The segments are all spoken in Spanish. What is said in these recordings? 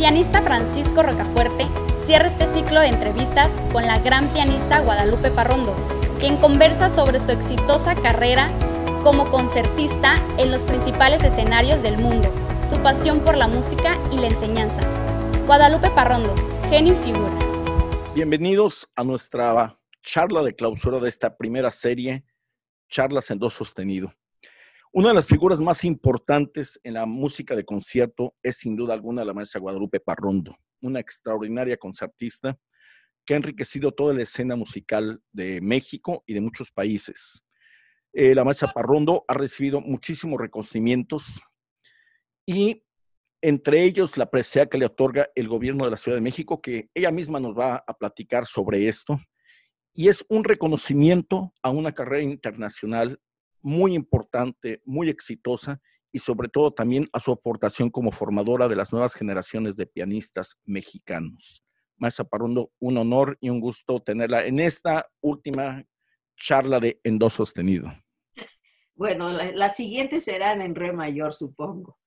pianista Francisco Rocafuerte cierra este ciclo de entrevistas con la gran pianista Guadalupe Parrondo, quien conversa sobre su exitosa carrera como concertista en los principales escenarios del mundo, su pasión por la música y la enseñanza. Guadalupe Parrondo, genio y figura. Bienvenidos a nuestra charla de clausura de esta primera serie, Charlas en Do sostenido. Una de las figuras más importantes en la música de concierto es sin duda alguna la maestra Guadalupe Parrondo, una extraordinaria concertista que ha enriquecido toda la escena musical de México y de muchos países. La maestra Parrondo ha recibido muchísimos reconocimientos y entre ellos la presea que le otorga el gobierno de la Ciudad de México, que ella misma nos va a platicar sobre esto, y es un reconocimiento a una carrera internacional muy importante, muy exitosa, y sobre todo también a su aportación como formadora de las nuevas generaciones de pianistas mexicanos. Maestra Parrondo, un honor y un gusto tenerla en esta última charla de En Do sostenido. Bueno, las siguientes serán en re mayor, supongo.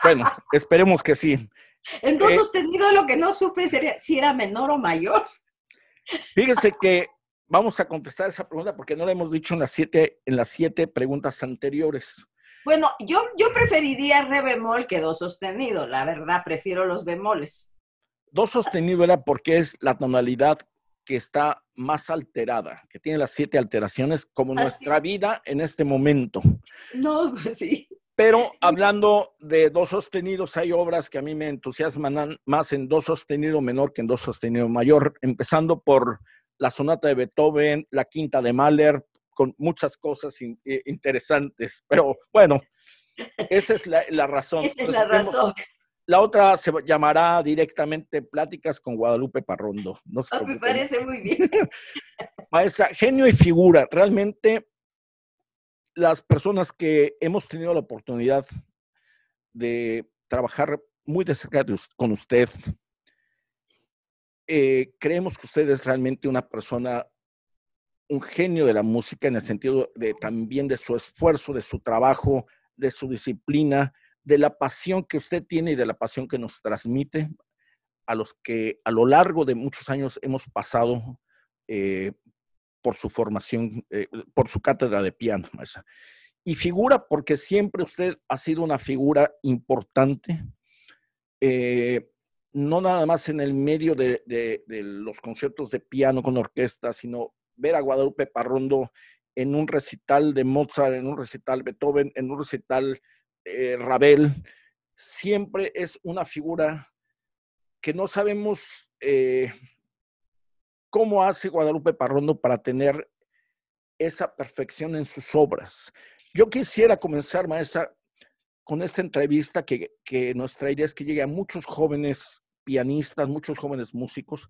Bueno, esperemos que sí. En do sostenido lo que no supe sería si era menor o mayor. Fíjese que vamos a contestar esa pregunta porque no la hemos dicho en las siete preguntas anteriores. Bueno, yo preferiría re bemol que do sostenido. La verdad, prefiero los bemoles. Do sostenido era porque es la tonalidad que está más alterada, que tiene las 7 alteraciones, como nuestra vida en este momento. No, pues sí. Pero hablando de do sostenidos, hay obras que a mí me entusiasman más en do sostenido menor que en do sostenido mayor, empezando por la sonata de Beethoven, la quinta de Mahler, con muchas cosas interesantes. Pero bueno, esa es la razón. Esa es la razón. La otra se llamará directamente Pláticas con Guadalupe Parrondo. No se Me parece muy bien. Maestra, genio y figura. Realmente las personas que hemos tenido la oportunidad de trabajar muy de cerca con usted, creemos que usted es realmente una persona, un genio de la música en el sentido de también de su esfuerzo, de su trabajo, de su disciplina, de la pasión que usted tiene y de la pasión que nos transmite a los que a lo largo de muchos años hemos pasado por su formación, por su cátedra de piano, maestra. Y figura porque siempre usted ha sido una figura importante, no nada más en el medio de los conciertos de piano con orquesta, sino ver a Guadalupe Parrondo en un recital de Mozart, en un recital Beethoven, en un recital Ravel, siempre es una figura que no sabemos cómo hace Guadalupe Parrondo para tener esa perfección en sus obras. Yo quisiera comenzar, maestra, con esta entrevista que nuestra idea es que llegue a muchos jóvenes pianistas, muchos jóvenes músicos,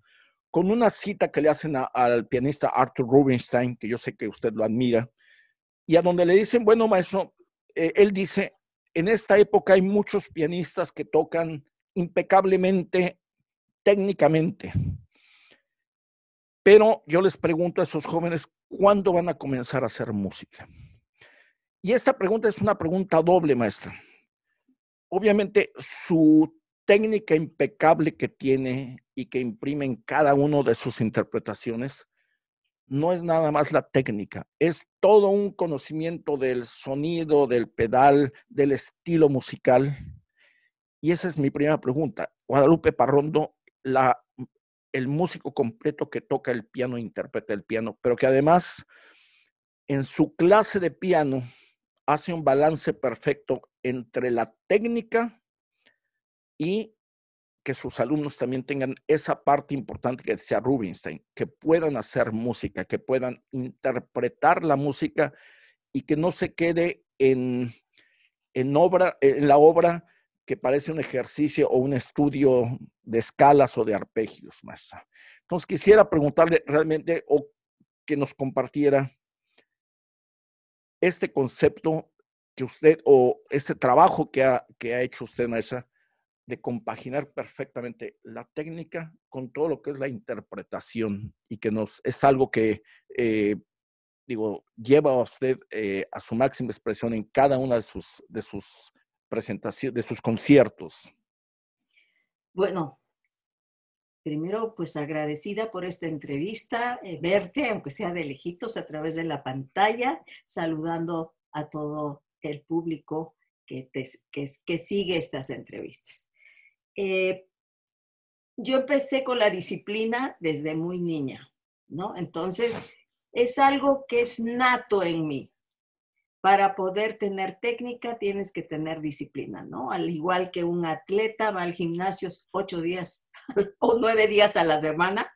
con una cita que le hacen al pianista Arthur Rubinstein, que yo sé que usted lo admira, y a donde le dicen, bueno, maestro, él dice, en esta época hay muchos pianistas que tocan impecablemente, técnicamente, pero yo les pregunto a esos jóvenes, ¿cuándo van a comenzar a hacer música? Y esta pregunta es una pregunta doble, maestra. Obviamente, su técnica impecable que tiene y que imprime en cada una de sus interpretaciones, no es nada más la técnica, es todo un conocimiento del sonido, del pedal, del estilo musical. Y esa es mi primera pregunta. Guadalupe Parrondo, el músico completo que toca el piano, interpreta el piano, pero que además en su clase de piano hace un balance perfecto entre la técnica y que sus alumnos también tengan esa parte importante que decía Rubinstein, que puedan hacer música, que puedan interpretar la música y que no se quede en la obra que parece un ejercicio o un estudio de escalas o de arpegios, maestra. Entonces quisiera preguntarle realmente o que nos compartiera este concepto que usted o este trabajo que ha hecho usted, maestra, de compaginar perfectamente la técnica con todo lo que es la interpretación y que es algo que, lleva a usted a su máxima expresión en cada una de sus presentaciones, de sus conciertos. Bueno, primero, pues agradecida por esta entrevista, verte, aunque sea de lejitos, a través de la pantalla, saludando a todo el público que sigue estas entrevistas. Yo empecé con la disciplina desde muy niña, ¿no? Entonces, es algo que es nato en mí. Para poder tener técnica tienes que tener disciplina, ¿no? Al igual que un atleta va al gimnasio 8 días o 9 días a la semana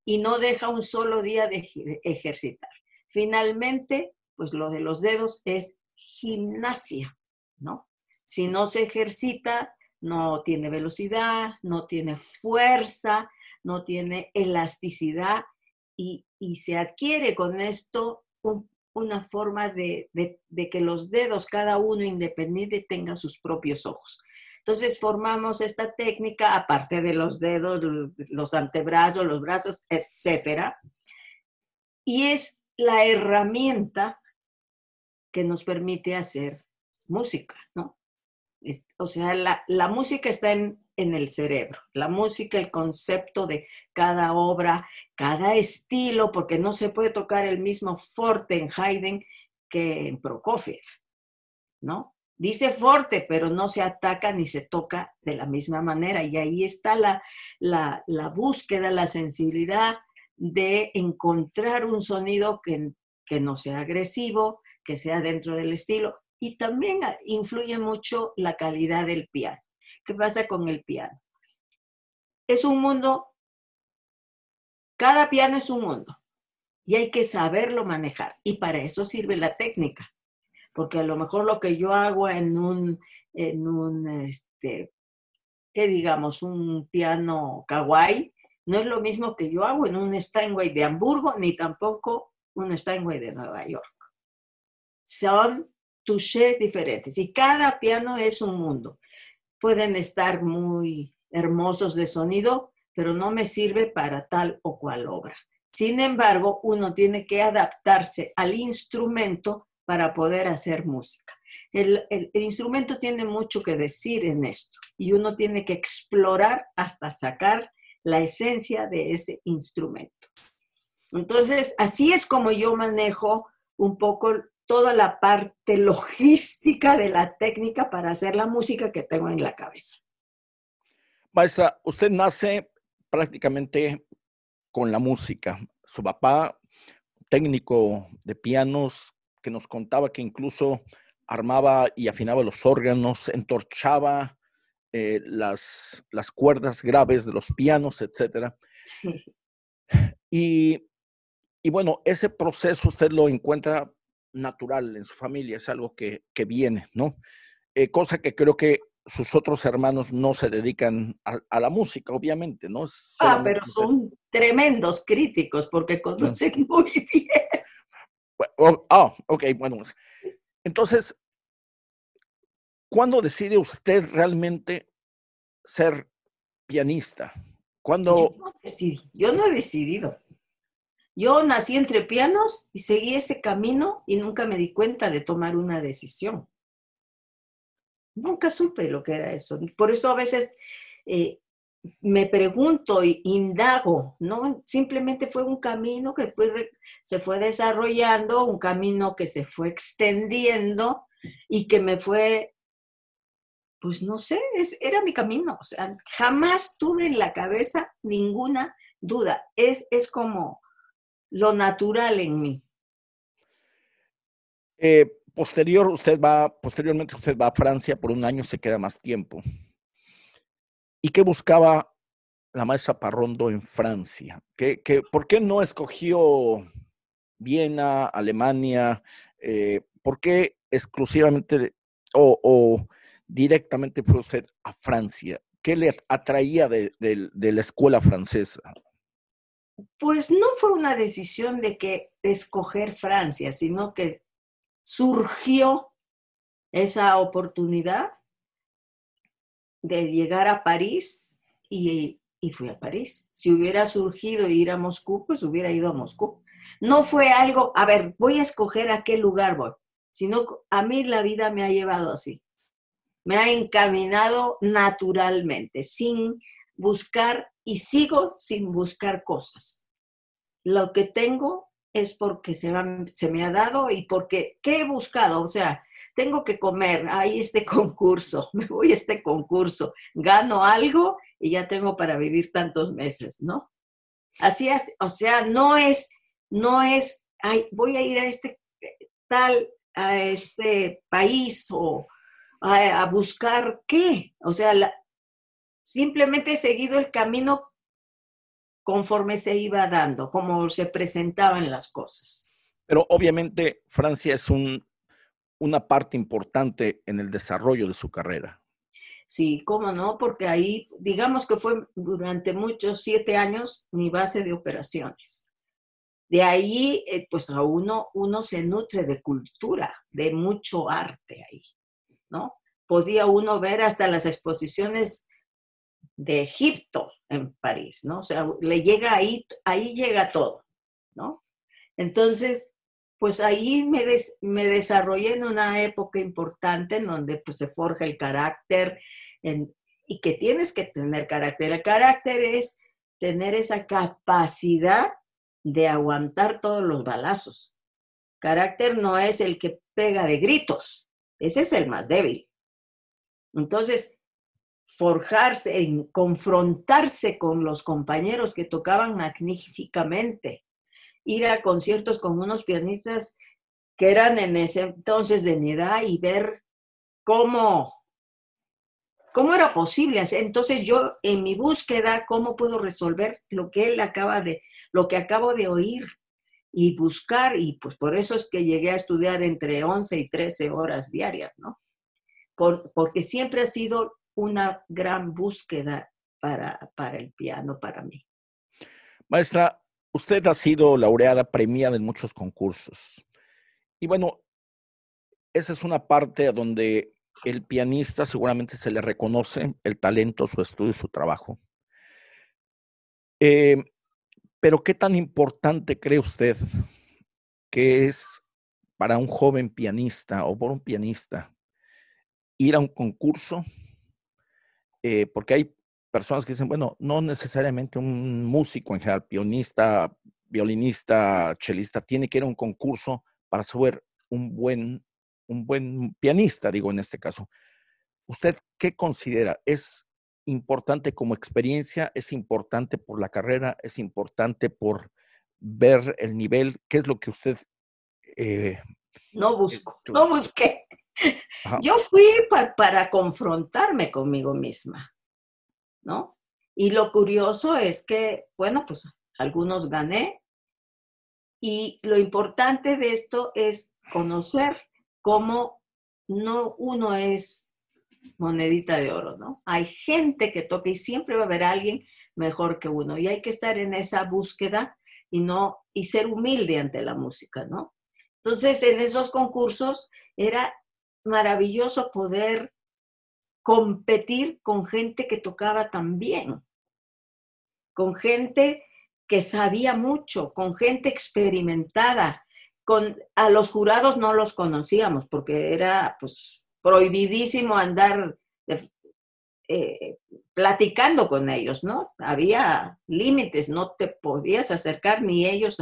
y no deja un solo día de ejercitar. Finalmente, pues lo de los dedos es gimnasia, ¿no? Si no se ejercita, no tiene velocidad, no tiene fuerza, no tiene elasticidad y se adquiere con esto una forma de que los dedos, cada uno independiente, tenga sus propios ojos. Entonces formamos esta técnica, aparte de los dedos, los antebrazos, los brazos, etcétera. Y es la herramienta que nos permite hacer música, ¿no? O sea, la música está en el cerebro. La música, el concepto de cada obra, cada estilo, porque no se puede tocar el mismo forte en Haydn que en Prokofiev, ¿no? Dice forte, pero no se ataca ni se toca de la misma manera. Y ahí está la búsqueda, la sensibilidad de encontrar un sonido que no sea agresivo, que sea dentro del estilo. Y también influye mucho la calidad del piano. ¿Qué pasa con el piano? Es un mundo, cada piano es un mundo y hay que saberlo manejar. Y para eso sirve la técnica. Porque a lo mejor lo que yo hago ¿qué digamos? Un piano Kawai, no es lo mismo que yo hago en un Steinway de Hamburgo, ni tampoco un Steinway de Nueva York. Son touchés diferentes y cada piano es un mundo. Pueden estar muy hermosos de sonido, pero no me sirve para tal o cual obra. Sin embargo, uno tiene que adaptarse al instrumento para poder hacer música. El instrumento tiene mucho que decir en esto y uno tiene que explorar hasta sacar la esencia de ese instrumento. Entonces, así es como yo manejo un poco toda la parte logística de la técnica para hacer la música que tengo en la cabeza. Maestra, usted nace prácticamente con la música. Su papá, técnico de pianos, que nos contaba que incluso armaba y afinaba los órganos, entorchaba las cuerdas graves de los pianos, etc. Sí. Y bueno, ese proceso usted lo encuentra natural en su familia, es algo que viene, ¿no? Cosa que creo que sus otros hermanos no se dedican a la música, obviamente, ¿no? Pero son tremendos críticos porque conocen muy bien. Ok, bueno. Entonces, ¿cuándo decide usted realmente ser pianista? ¿Cuándo? Yo no he decidido. Yo nací entre pianos y seguí ese camino y nunca me di cuenta de tomar una decisión. Nunca supe lo que era eso. Por eso a veces me pregunto e indago, ¿no? Simplemente fue un camino que se fue desarrollando, un camino que se fue extendiendo y que me fue, pues no sé, era mi camino. O sea, jamás tuve en la cabeza ninguna duda. Es como lo natural en mí. Posteriormente usted va a Francia por un año, se queda más tiempo. ¿Y qué buscaba la maestra Parrondo en Francia? ¿Por qué no escogió Viena, Alemania? ¿Por qué exclusivamente o directamente fue usted a Francia? ¿Qué le atraía de la escuela francesa? Pues no fue una decisión de escoger Francia, sino que surgió esa oportunidad de llegar a París y fui a París. Si hubiera surgido ir a Moscú, pues hubiera ido a Moscú. No fue algo, a ver, voy a escoger a qué lugar voy, sino a mí la vida me ha llevado así. Me ha encaminado naturalmente, sin buscar y sigo sin buscar cosas. Lo que tengo es porque se me ha dado y porque, ¿qué he buscado? O sea, tengo que comer, hay este concurso, me voy a este concurso, gano algo y ya tengo para vivir tantos meses, ¿no? Así es, o sea, no es, ay, voy a ir a a este país o a buscar qué. O sea, simplemente he seguido el camino conforme se iba dando, como se presentaban las cosas. Pero obviamente Francia es una parte importante en el desarrollo de su carrera. Sí, cómo no, porque ahí, digamos que fue durante muchos 7 años mi base de operaciones. De ahí, pues a uno se nutre de cultura, de mucho arte ahí, ¿no? Podía uno ver hasta las exposiciones de Egipto en París, ¿no? O sea, le llega ahí llega todo, ¿no? Entonces, pues ahí me desarrollé en una época importante en donde pues se forja el carácter y que tienes que tener carácter. El carácter es tener esa capacidad de aguantar todos los balazos. Carácter no es el que pega de gritos, ese es el más débil. Entonces, forjarse, confrontarse con los compañeros que tocaban magníficamente, ir a conciertos con unos pianistas que eran en ese entonces de mi edad y ver cómo era posible hacer. Entonces yo en mi búsqueda, ¿cómo puedo resolver lo que acabo de oír y buscar? Y pues por eso es que llegué a estudiar entre 11 y 13 horas diarias, ¿no? Porque siempre ha sido una gran búsqueda para el piano, para mí. Maestra, usted ha sido laureada, premiada en muchos concursos. Y bueno, esa es una parte donde el pianista seguramente se le reconoce el talento, su estudio, su trabajo. Pero ¿qué tan importante cree usted que es para un joven pianista o por un pianista ir a un concurso? Porque hay personas que dicen, bueno, no necesariamente un músico en general, pianista, violinista, chelista, tiene que ir a un concurso para ser un buen pianista, digo en este caso. ¿Usted qué considera? ¿Es importante como experiencia? ¿Es importante por la carrera? ¿Es importante por ver el nivel? ¿Qué es lo que usted... No busqué. Ajá. Yo fui para confrontarme conmigo misma, ¿no? Y lo curioso es que, bueno, pues algunos gané y lo importante de esto es conocer cómo no uno es monedita de oro, ¿no? Hay gente que toca y siempre va a haber alguien mejor que uno y hay que estar en esa búsqueda y ser humilde ante la música, ¿no? Entonces, en esos concursos era maravilloso poder competir con gente que tocaba tan bien, con gente que sabía mucho, con gente experimentada. A los jurados no los conocíamos porque era pues prohibidísimo andar platicando con ellos, ¿no? Había límites, no te podías acercar ni ellos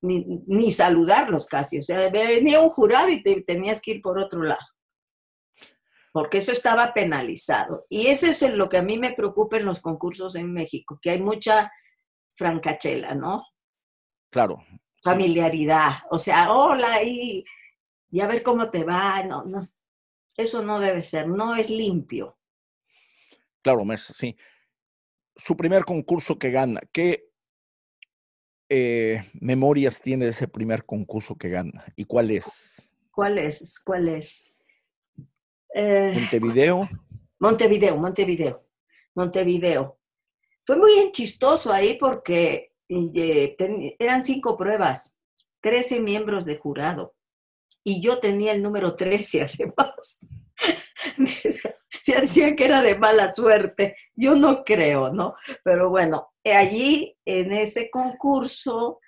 ni saludarlos casi. O sea, venía un jurado y tenías que ir por otro lado. Porque eso estaba penalizado. Y eso es lo que a mí me preocupa en los concursos en México, que hay mucha francachela, ¿no? Claro. Familiaridad. O sea, hola, y a ver cómo te va. No, eso no debe ser, no es limpio. Claro, maestra, sí. Su primer concurso que gana, ¿qué memorias tiene de ese primer concurso que gana? ¿Y cuál es? ¿Cuál es? ¿Montevideo? Montevideo. Fue muy chistoso ahí porque eran 5 pruebas, 13 miembros de jurado. Y yo tenía el número 13 además. Se decían que era de mala suerte. Yo no creo, ¿no? Pero bueno, allí en ese concurso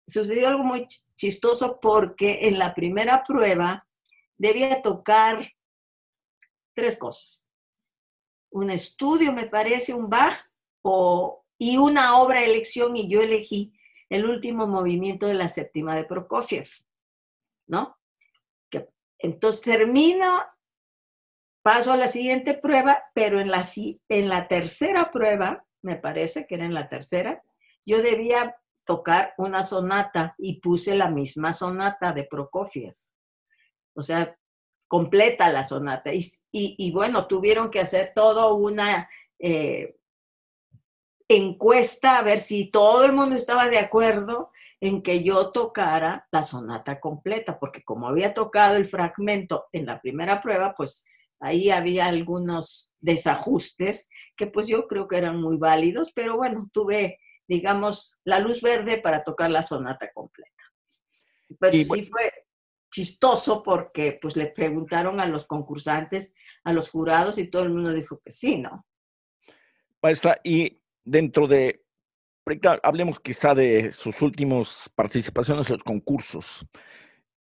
sucedió algo muy chistoso porque en la primera prueba debía tocar 3 cosas. un estudio, me parece, un Bach, y una obra de elección, y yo elegí el último movimiento de la séptima de Prokofiev, ¿no? Entonces termino, paso a la siguiente prueba, pero en la tercera prueba, me parece que era en la tercera, yo debía tocar una sonata y puse la misma sonata de Prokofiev. O sea, completa la sonata. Y bueno, tuvieron que hacer todo una encuesta a ver si todo el mundo estaba de acuerdo en que yo tocara la sonata completa, porque como había tocado el fragmento en la primera prueba, pues ahí había algunos desajustes que pues yo creo que eran muy válidos, pero bueno, tuve, digamos, la luz verde para tocar la sonata completa. Pero Y sí fue chistoso porque pues le preguntaron a los concursantes, a los jurados, y todo el mundo dijo que sí, ¿no? maestra, y dentro de, hablemos quizá de sus últimas participaciones en los concursos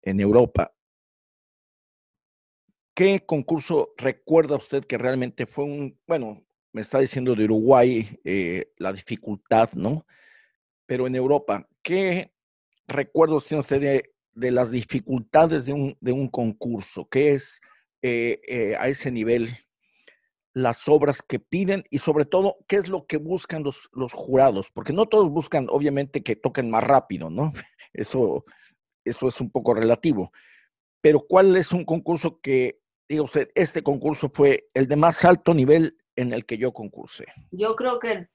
en Europa. ¿Qué concurso recuerda usted que realmente fue bueno, me está diciendo de Uruguay, la dificultad, ¿no? Pero en Europa, ¿qué recuerdos tiene usted de las dificultades de un concurso? ¿Qué es a ese nivel las obras que piden y sobre todo, qué es lo que buscan los jurados? Porque no todos buscan, obviamente, que toquen más rápido, ¿no? Eso es un poco relativo. Pero ¿cuál es un concurso que, diga usted, este concurso fue el de más alto nivel en el que yo concursé? Yo creo que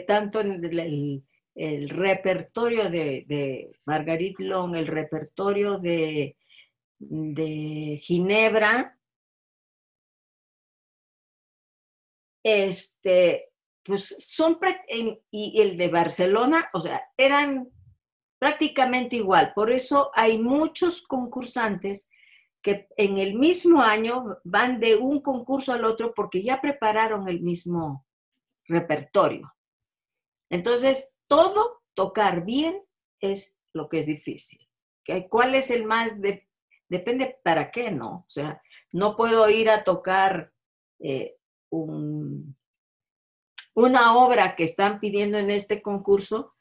tanto en el repertorio de Marguerite Long, el repertorio de Ginebra, pues y el de Barcelona, o sea, eran prácticamente igual. Por eso hay muchos concursantes que en el mismo año van de un concurso al otro porque ya prepararon el mismo repertorio. Entonces, tocar bien es lo que es difícil. ¿Cuál es el más? Depende para qué, ¿no? O sea, no puedo ir a tocar una obra que están pidiendo en este concurso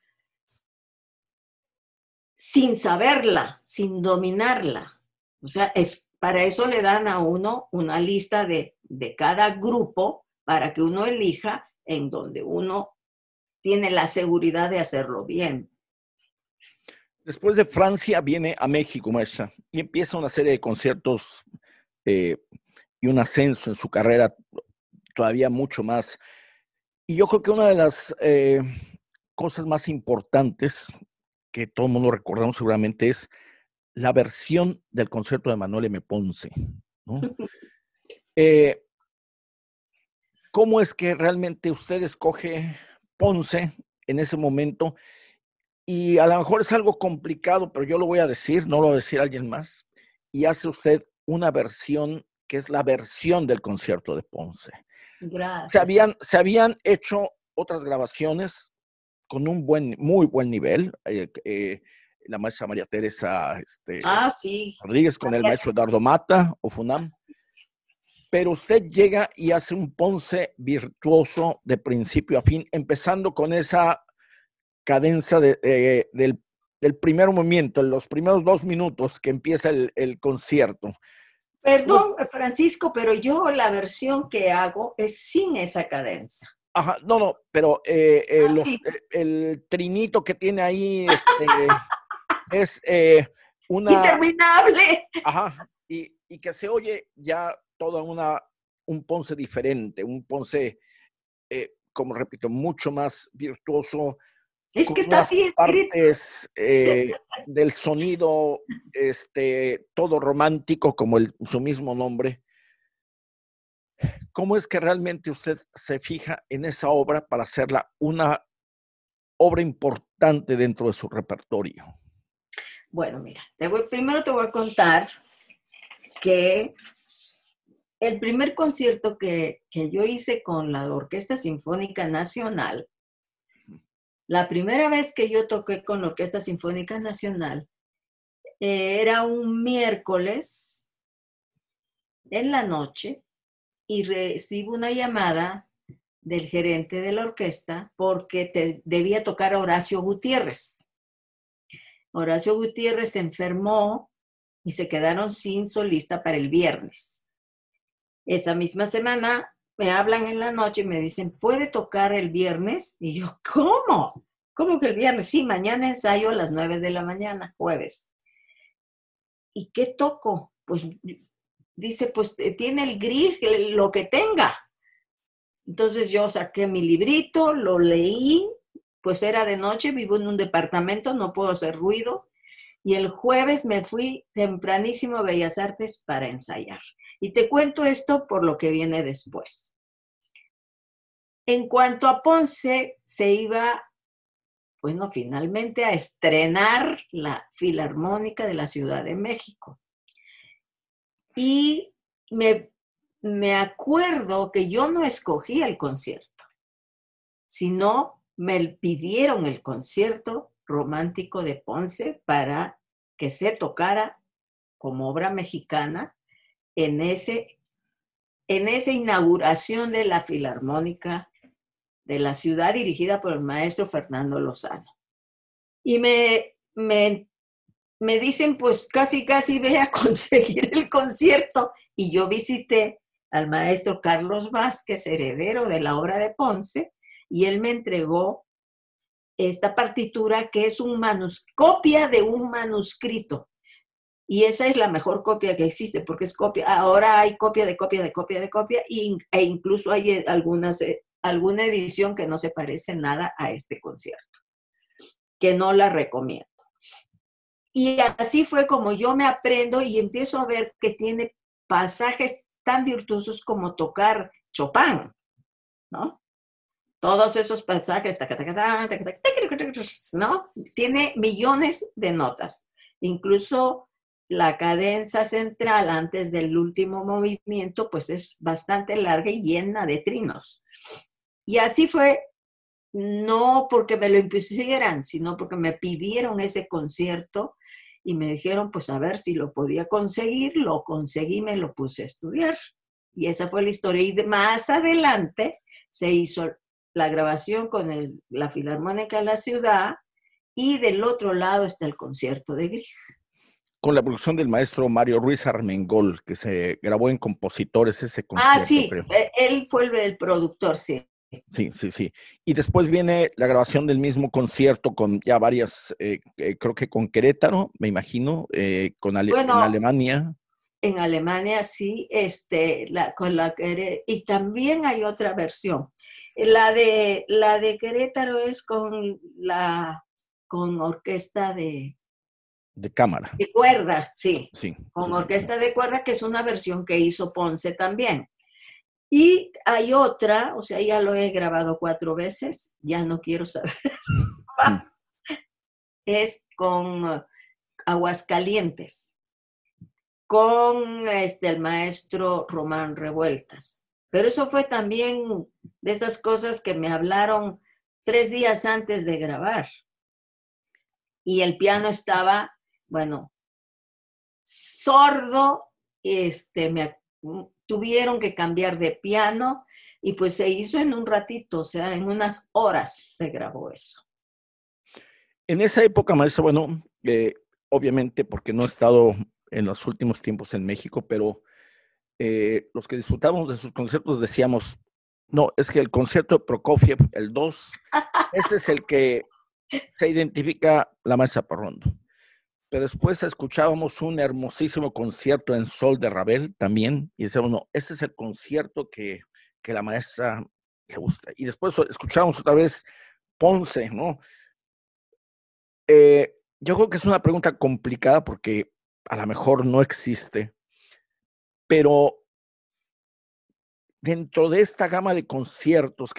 sin saberla, sin dominarla. O sea, para eso le dan a uno una lista de cada grupo para que uno elija en donde uno tiene la seguridad de hacerlo bien. Después de Francia viene a México, maestra, y empieza una serie de conciertos y un ascenso en su carrera todavía mucho más. Y yo creo que una de las cosas más importantes que todo el mundo recordamos seguramente es la versión del concierto de Manuel M. Ponce, ¿no? ¿Cómo es que realmente usted escoge Ponce en ese momento? Y a lo mejor es algo complicado, pero yo lo voy a decir, no lo va a decir alguien más. Y hace usted una versión que es la versión del concierto de Ponce. Gracias. Se habían hecho otras grabaciones con un muy buen nivel. La maestra María Teresa sí. Rodríguez con el maestro Eduardo Mata o Funam. Pero usted llega y hace un Ponce virtuoso de principio a fin, empezando con esa cadencia del primer movimiento, en los primeros 2 minutos que empieza el concierto. Perdón, Francisco, pero yo la versión que hago es sin esa cadencia. Ajá, no, pero Sí. el trinito que tiene ahí es una... Interminable. Ajá, y que se oye ya toda un Ponce diferente, un Ponce, como repito, mucho más virtuoso. Es que está así escrito. Partes del sonido, todo romántico, como su mismo nombre. ¿Cómo es que realmente usted se fija en esa obra para hacerla una obra importante dentro de su repertorio? Bueno, mira, primero te voy a contar que el primer concierto que yo hice con la Orquesta Sinfónica Nacional, la primera vez que yo toqué con la Orquesta Sinfónica Nacional, era un miércoles en la noche y recibo una llamada del gerente de la orquesta porque debía tocar a Horacio Gutiérrez. Horacio Gutiérrez se enfermó y se quedaron sin solista para el viernes. Esa misma semana me hablan en la noche y me dicen, ¿puede tocar el viernes? Y yo, ¿cómo? ¿Cómo que el viernes? Sí, mañana ensayo a las 9 de la mañana, jueves. ¿Y qué toco? Pues dice, pues tiene el Grieg, lo que tenga. Entonces yo saqué mi librito, lo leí, pues era de noche, vivo en un departamento, no puedo hacer ruido. Y el jueves me fui tempranísimo a Bellas Artes para ensayar. Y te cuento esto por lo que viene después. En cuanto a Ponce, se iba, bueno, finalmente a estrenar la Filarmónica de la Ciudad de México. Y me acuerdo que yo no escogí el concierto, sino me pidieron el concierto romántico de Ponce para que se tocara como obra mexicana en esa inauguración de la Filarmónica de la ciudad dirigida por el maestro Fernando Lozano. Y me dicen, pues casi ve a conseguir el concierto. Y yo visité al maestro Carlos Vázquez, heredero de la obra de Ponce, y él me entregó esta partitura que es copia de un manuscrito. Y esa es la mejor copia que existe, porque es copia. Ahora hay copia de copia de copia de copia, e incluso hay alguna edición que no se parece nada a este concierto, que no la recomiendo. Y así fue como yo me aprendo y empiezo a ver que tiene pasajes tan virtuosos como tocar Chopin, ¿no? Todos esos pasajes, ¿no? Tiene millones de notas. Incluso la cadenza central antes del último movimiento, pues es bastante larga y llena de trinos. Y así fue, no porque me lo impusieran, sino porque me pidieron ese concierto y me dijeron, pues a ver si lo podía conseguir. Lo conseguí, me lo puse a estudiar. Y esa fue la historia. Y más adelante se hizo la grabación con la Filarmónica de la Ciudad, y del otro lado está el concierto de Grieg. Con la producción del maestro Mario Ruiz Armengol, que se grabó en Compositores ese concierto. Sí, creo. Él fue el productor, sí. Sí. Y después viene la grabación del mismo concierto con ya varias, creo que con Querétaro, me imagino, en Alemania. En Alemania, sí, y también hay otra versión. La de Querétaro es con orquesta de cámara. De cuerdas, sí. Con sí, orquesta de cuerda, que es una versión que hizo Ponce también. Y hay otra, o sea, ya lo he grabado 4 veces, ya no quiero saber más. Es con Aguascalientes, con el maestro Román Revueltas. Pero eso fue también de esas cosas que me hablaron 3 días antes de grabar. Y el piano estaba, bueno, sordo, tuvieron que cambiar de piano y pues se hizo en un ratito, o sea, en unas horas se grabó eso. En esa época, maestro, bueno, obviamente porque no he estado en los últimos tiempos en México, pero los que disfrutábamos de sus conciertos decíamos, no, es que el concierto de Prokofiev, el 2, ese es el que se identifica la maestra Parrondo. Pero después escuchábamos un hermosísimo concierto en Sol de Ravel también, y decíamos, no, ese es el concierto que la maestra le gusta. Y después escuchábamos otra vez Ponce, ¿no? Yo creo que es una pregunta complicada porque a lo mejor no existe, pero dentro de esta gama de conciertos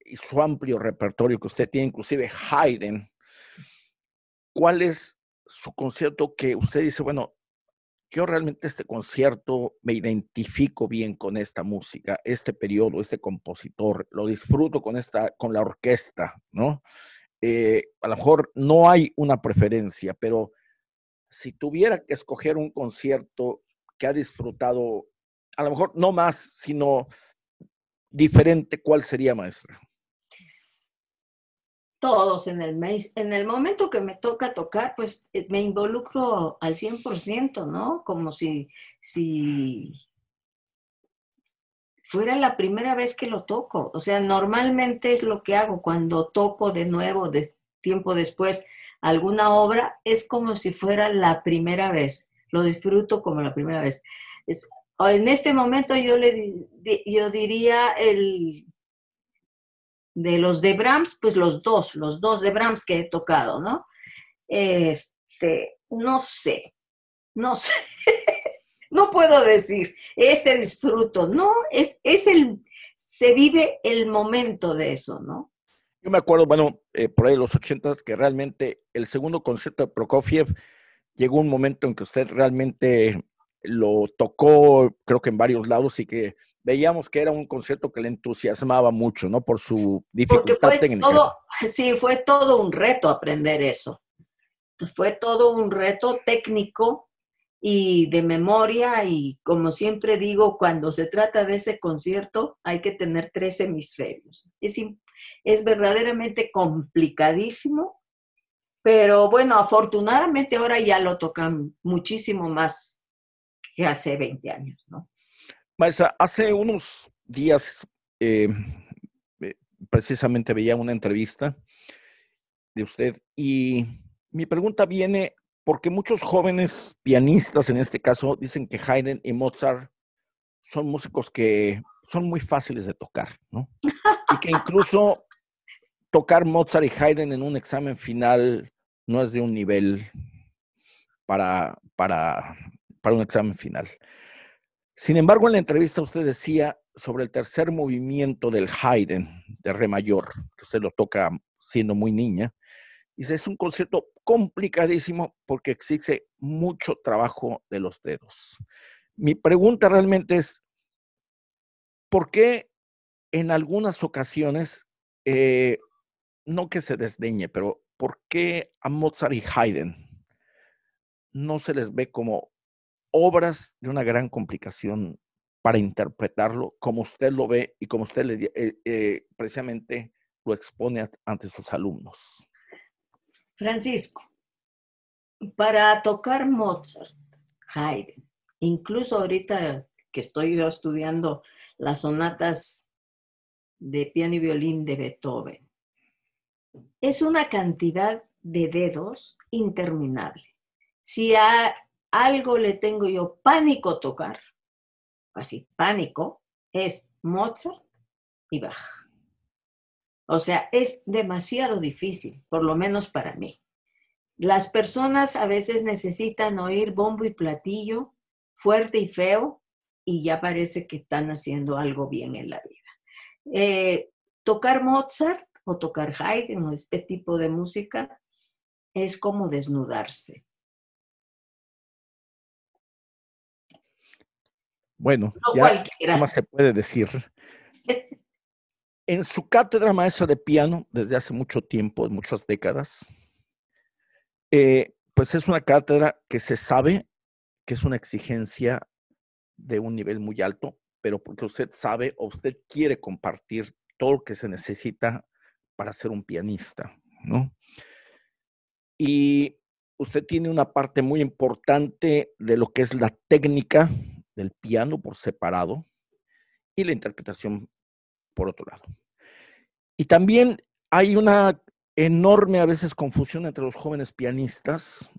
y su amplio repertorio que usted tiene, inclusive Haydn, ¿cuál es su concierto que usted dice, bueno, yo realmente este concierto me identifico bien con esta música, este periodo, este compositor, lo disfruto con la orquesta, ¿no? A lo mejor no hay una preferencia, pero si tuviera que escoger un concierto que ha disfrutado a lo mejor no más, sino diferente, ¿cuál sería, maestra? Todos en el momento que me toca tocar, pues me involucro al 100%, ¿no? Como si fuera la primera vez que lo toco. O sea, normalmente es lo que hago cuando toco de nuevo, de tiempo después, alguna obra, es como si fuera la primera vez. Lo disfruto como la primera vez. En este momento yo diría de los de Brahms, pues los dos de Brahms que he tocado, ¿no? No sé, no puedo decir, disfruto, no, se vive el momento de eso, ¿no? Yo me acuerdo, bueno, por ahí de los 80s, que realmente el segundo concierto de Prokofiev llegó un momento en que usted realmente lo tocó, creo que en varios lados, y que veíamos que era un concierto que le entusiasmaba mucho, ¿no? Por su dificultad técnica. Fue todo un reto aprender eso. Fue todo un reto técnico y de memoria, y como siempre digo, cuando se trata de ese concierto hay que tener 3 hemisferios. Es verdaderamente complicadísimo, pero bueno, afortunadamente ahora ya lo tocan muchísimo más que hace 20 años, ¿no? Maestra, hace unos días precisamente veía una entrevista de usted y mi pregunta viene porque muchos jóvenes pianistas, en este caso, dicen que Haydn y Mozart son músicos que son muy fáciles de tocar, ¿no? Y que incluso tocar Mozart y Haydn en un examen final no es de un nivel para un examen final. Sin embargo, en la entrevista usted decía sobre el tercer movimiento del Haydn, de re mayor, que usted lo toca siendo muy niña. Dice, es un concierto complicadísimo porque exige mucho trabajo de los dedos. Mi pregunta realmente es, ¿por qué en algunas ocasiones, no que se desdeñe, pero por qué a Mozart y Haydn no se les ve como obras de una gran complicación para interpretarlo, como usted lo ve y como usted precisamente lo expone ante sus alumnos? Francisco, para tocar Mozart, Haydn, incluso ahorita que estoy yo estudiando las sonatas de piano y violín de Beethoven, es una cantidad de dedos interminable. Si a algo le tengo yo pánico tocar, así, pánico, es Mozart y Bach. O sea, es demasiado difícil, por lo menos para mí. Las personas a veces necesitan oír bombo y platillo, fuerte y feo, y ya parece que están haciendo algo bien en la vida. Tocar Mozart o tocar Haydn o este tipo de música es como desnudarse. Bueno, No ya cualquiera. más se puede decir. En su cátedra maestra de piano, desde hace mucho tiempo, muchas décadas, pues es una cátedra que se sabe que es una exigencia de un nivel muy alto, pero porque usted sabe o usted quiere compartir todo lo que se necesita para ser un pianista, ¿no? Y usted tiene una parte muy importante de lo que es la técnica del piano por separado y la interpretación por otro lado. Y también hay una enorme a veces confusión entre los jóvenes pianistas,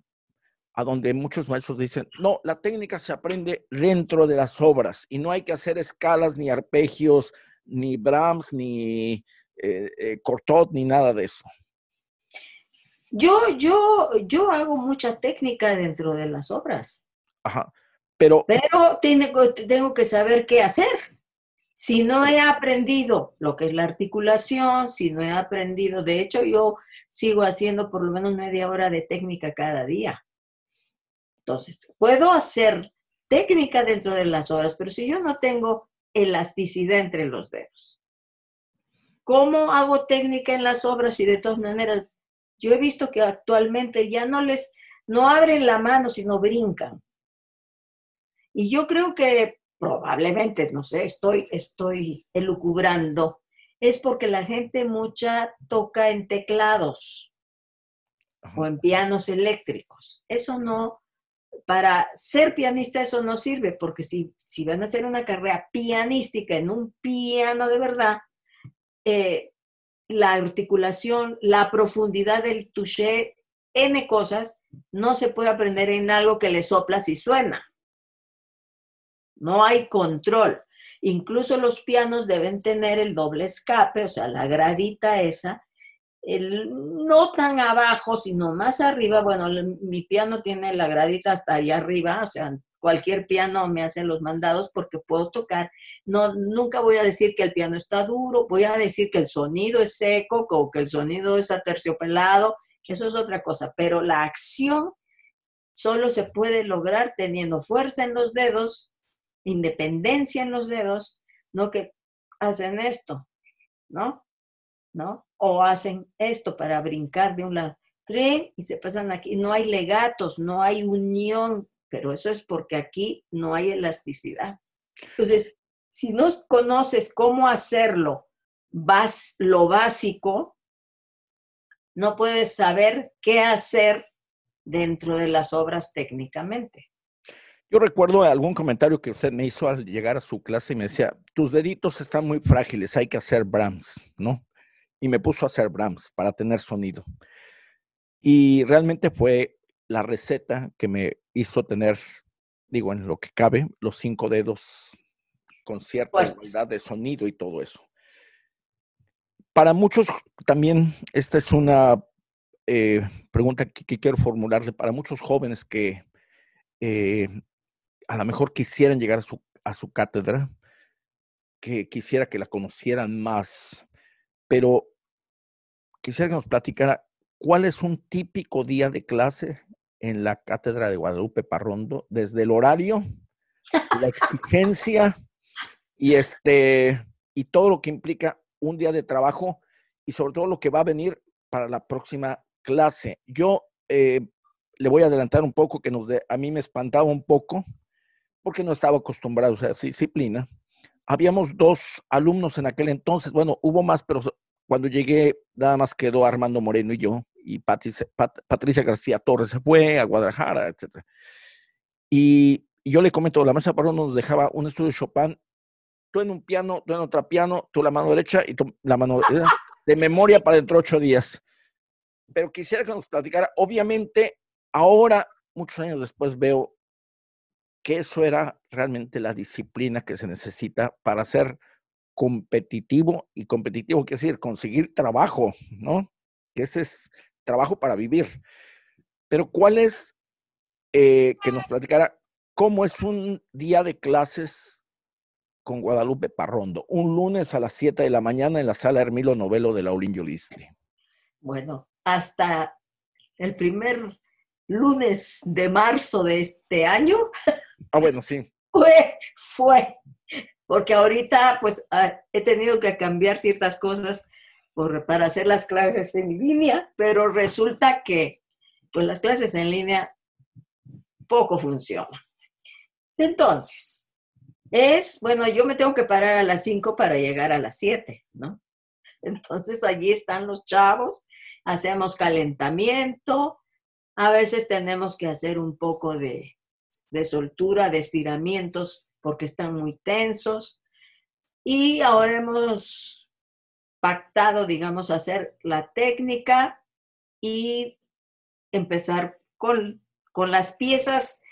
a donde muchos maestros dicen, no, la técnica se aprende dentro de las obras y no hay que hacer escalas, ni arpegios, ni Brahms, ni Cortot, ni nada de eso. Yo hago mucha técnica dentro de las obras. Ajá. Pero tengo que saber qué hacer. Si no he aprendido lo que es la articulación, si no he aprendido, de hecho yo sigo haciendo por lo menos media hora de técnica cada día. Entonces, puedo hacer técnica dentro de las obras, pero si yo no tengo elasticidad entre los dedos, ¿cómo hago técnica en las obras? Y de todas maneras, yo he visto que actualmente ya no abren la mano, sino brincan. Y yo creo que probablemente, no sé, estoy elucubrando, es porque la gente mucha toca en teclados o en pianos eléctricos. Eso no, para ser pianista eso no sirve, porque si van a hacer una carrera pianística en un piano de verdad, la articulación, la profundidad del touché, N cosas, no se puede aprender en algo que le soplas y suena. No hay control. Incluso los pianos deben tener el doble escape, o sea, la gradita esa, no tan abajo, sino más arriba. Bueno, mi piano tiene la gradita hasta allá arriba, o sea, cualquier piano me hace los mandados porque puedo tocar. No, nunca voy a decir que el piano está duro, voy a decir que el sonido es seco o que el sonido es aterciopelado, eso es otra cosa, pero la acción solo se puede lograr teniendo fuerza en los dedos, independencia en los dedos, no que hacen esto, ¿no? O hacen esto para brincar de un lado, y se pasan aquí. No hay legatos, no hay unión, pero eso es porque aquí no hay elasticidad. Entonces, si no conoces cómo hacerlo, lo básico, no puedes saber qué hacer dentro de las obras técnicamente. Yo recuerdo algún comentario que usted me hizo al llegar a su clase y me decía, tus deditos están muy frágiles, hay que hacer Brahms, ¿no? Y me puso a hacer Brahms para tener sonido. Y realmente fue la receta que me hizo tener, digo, en lo que cabe, los 5 dedos con cierta igualdad de sonido y todo eso. Para muchos también, esta es una pregunta que quiero formularle, para muchos jóvenes que a lo mejor quisieran llegar a su cátedra, que quisiera que la conocieran más, pero quisiera que nos platicara cuál es un típico día de clase en la Cátedra de Guadalupe Parrondo, desde el horario, la exigencia y todo lo que implica un día de trabajo y sobre todo lo que va a venir para la próxima clase. Yo le voy a adelantar un poco que a mí me espantaba un poco porque no estaba acostumbrado a esa disciplina. Habíamos 2 alumnos en aquel entonces, bueno, hubo más, pero cuando llegué nada más quedó Armando Moreno y yo, y Patricia García Torres se fue a Guadalajara, etc. Y yo le comento, la maestra Parrondo nos dejaba un estudio de Chopin, tú en un piano, tú en otro piano, tú la mano derecha y tú la mano de memoria para dentro de 8 días. Pero quisiera que nos platicara, obviamente, ahora, muchos años después, veo que eso era realmente la disciplina que se necesita para ser competitivo, y competitivo quiere decir conseguir trabajo, ¿no? Que ese es trabajo para vivir. Pero ¿cuál es, que nos platicara, cómo es un día de clases con Guadalupe Parrondo? Un lunes a las 7 de la mañana en la sala Hermilo Novelo de Lauryn Yolisli. Bueno, hasta el primer lunes de marzo de este año. Bueno, sí. Fue, porque ahorita pues he tenido que cambiar ciertas cosas para hacer las clases en línea, pero resulta que pues las clases en línea poco funcionan. Entonces, bueno, yo me tengo que parar a las 5 para llegar a las 7, ¿no? Entonces allí están los chavos, hacemos calentamiento, a veces tenemos que hacer un poco de soltura, de estiramientos, porque están muy tensos. Y ahora hemos pactado, digamos, hacer la técnica y empezar con las piezas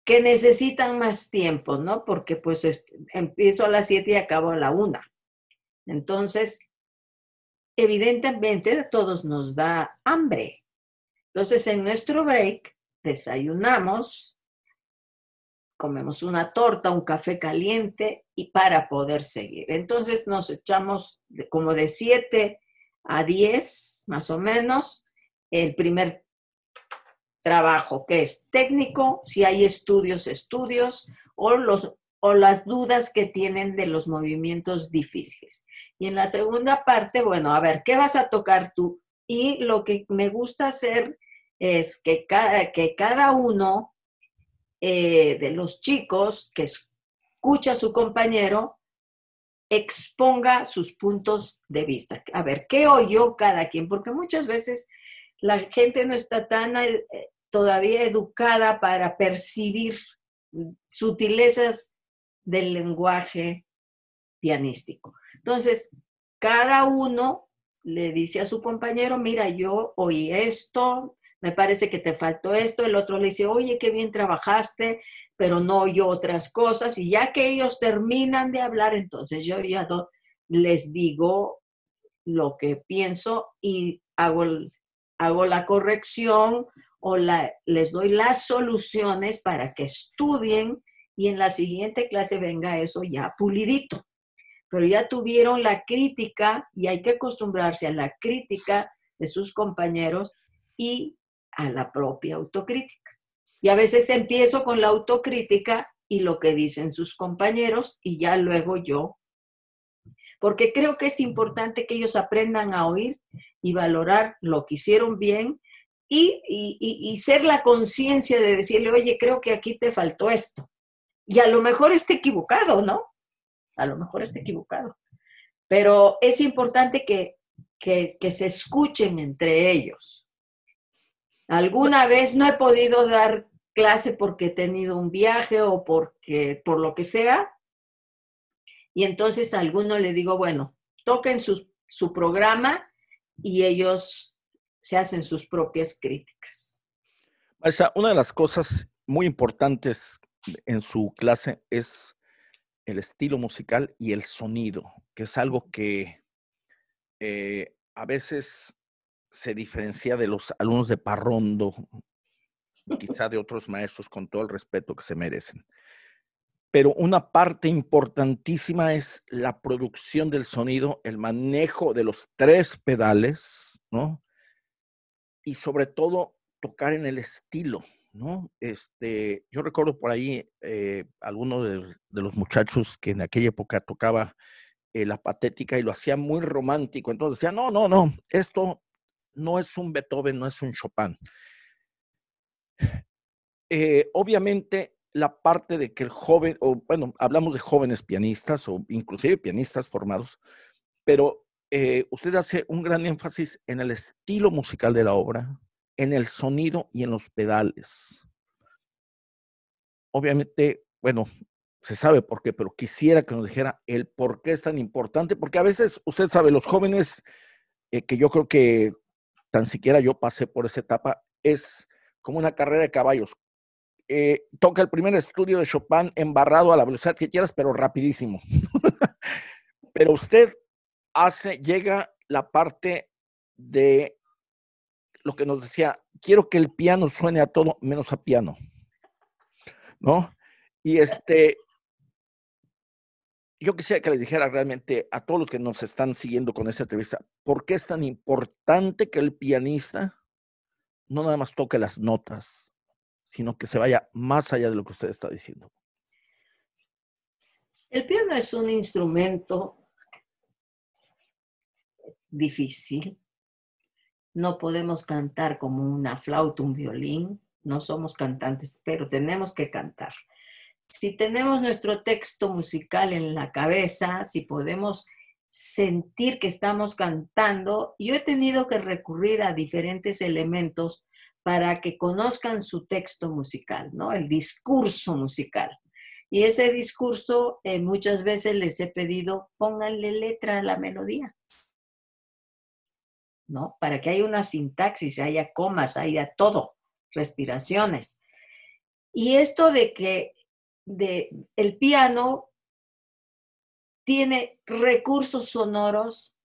que necesitan más tiempo, ¿no? Porque pues empiezo a las 7 y acabo a la 1. Entonces, evidentemente a todos nos da hambre. Entonces, en nuestro break, desayunamos, comemos una torta, un café caliente y para poder seguir. Entonces nos echamos como de 7 a 10, más o menos, el primer trabajo, que es técnico, si hay estudios, o las dudas que tienen de los movimientos difíciles. Y en la segunda parte, bueno, a ver, ¿qué vas a tocar tú? Y lo que me gusta hacer es que cada uno de los chicos, que escucha a su compañero, exponga sus puntos de vista. A ver, ¿qué oyó cada quien? Porque muchas veces la gente no está tan todavía educada para percibir sutilezas del lenguaje pianístico. Entonces, cada uno le dice a su compañero, mira, yo oí esto, me parece que te faltó esto, el otro le dice, oye, qué bien trabajaste, pero no oyó otras cosas, y ya que ellos terminan de hablar, entonces yo ya les digo lo que pienso y hago la corrección o les doy las soluciones para que estudien y en la siguiente clase venga eso ya pulidito. Pero ya tuvieron la crítica y hay que acostumbrarse a la crítica de sus compañeros y a la propia autocrítica. Y a veces empiezo con la autocrítica y lo que dicen sus compañeros y ya luego yo, porque creo que es importante que ellos aprendan a oír y valorar lo que hicieron bien y ser la conciencia de decirle, oye, creo que aquí te faltó esto. Y a lo mejor esté equivocado, ¿no? A lo mejor esté equivocado. Pero es importante que se escuchen entre ellos. Alguna vez no he podido dar clase porque he tenido un viaje o por lo que sea. Y entonces a alguno le digo, bueno, toquen su programa y ellos se hacen sus propias críticas. Maestra, una de las cosas muy importantes en su clase es el estilo musical y el sonido, que es algo que a veces se diferencia de los alumnos de Parrondo, quizá de otros maestros, con todo el respeto que se merecen. Pero una parte importantísima es la producción del sonido, el manejo de los 3 pedales, ¿no? Y sobre todo tocar en el estilo, ¿no? Yo recuerdo por ahí alguno de los muchachos que en aquella época tocaba la patética y lo hacía muy romántico. Entonces decía, no, esto no es un Beethoven, no es un Chopin. Obviamente la parte de que el joven, o bueno, hablamos de jóvenes pianistas o inclusive pianistas formados, pero usted hace un gran énfasis en el estilo musical de la obra, en el sonido y en los pedales. Obviamente, bueno, se sabe por qué, pero quisiera que nos dijera el por qué es tan importante, porque a veces, usted sabe, los jóvenes, que yo creo que tan siquiera yo pasé por esa etapa, es como una carrera de caballos. Toca el primer estudio de Chopin embarrado a la velocidad que quieras, pero rapidísimo. Pero usted llega la parte de lo que nos decía, quiero que el piano suene a todo menos a piano, ¿no? Y yo quisiera que les dijera realmente a todos los que nos están siguiendo con esta entrevista, ¿por qué es tan importante que el pianista no nada más toque las notas, sino que se vaya más allá de lo que usted está diciendo? El piano es un instrumento difícil. No podemos cantar como una flauta, un violín. No somos cantantes, pero tenemos que cantar. Si tenemos nuestro texto musical en la cabeza, si podemos sentir que estamos cantando, yo he tenido que recurrir a diferentes elementos para que conozcan su texto musical, ¿no? El discurso musical. Y ese discurso muchas veces les he pedido, pónganle letra a la melodía, ¿no? Para que haya una sintaxis, haya comas, haya todo, respiraciones. Y esto de que el piano tiene recursos sonoros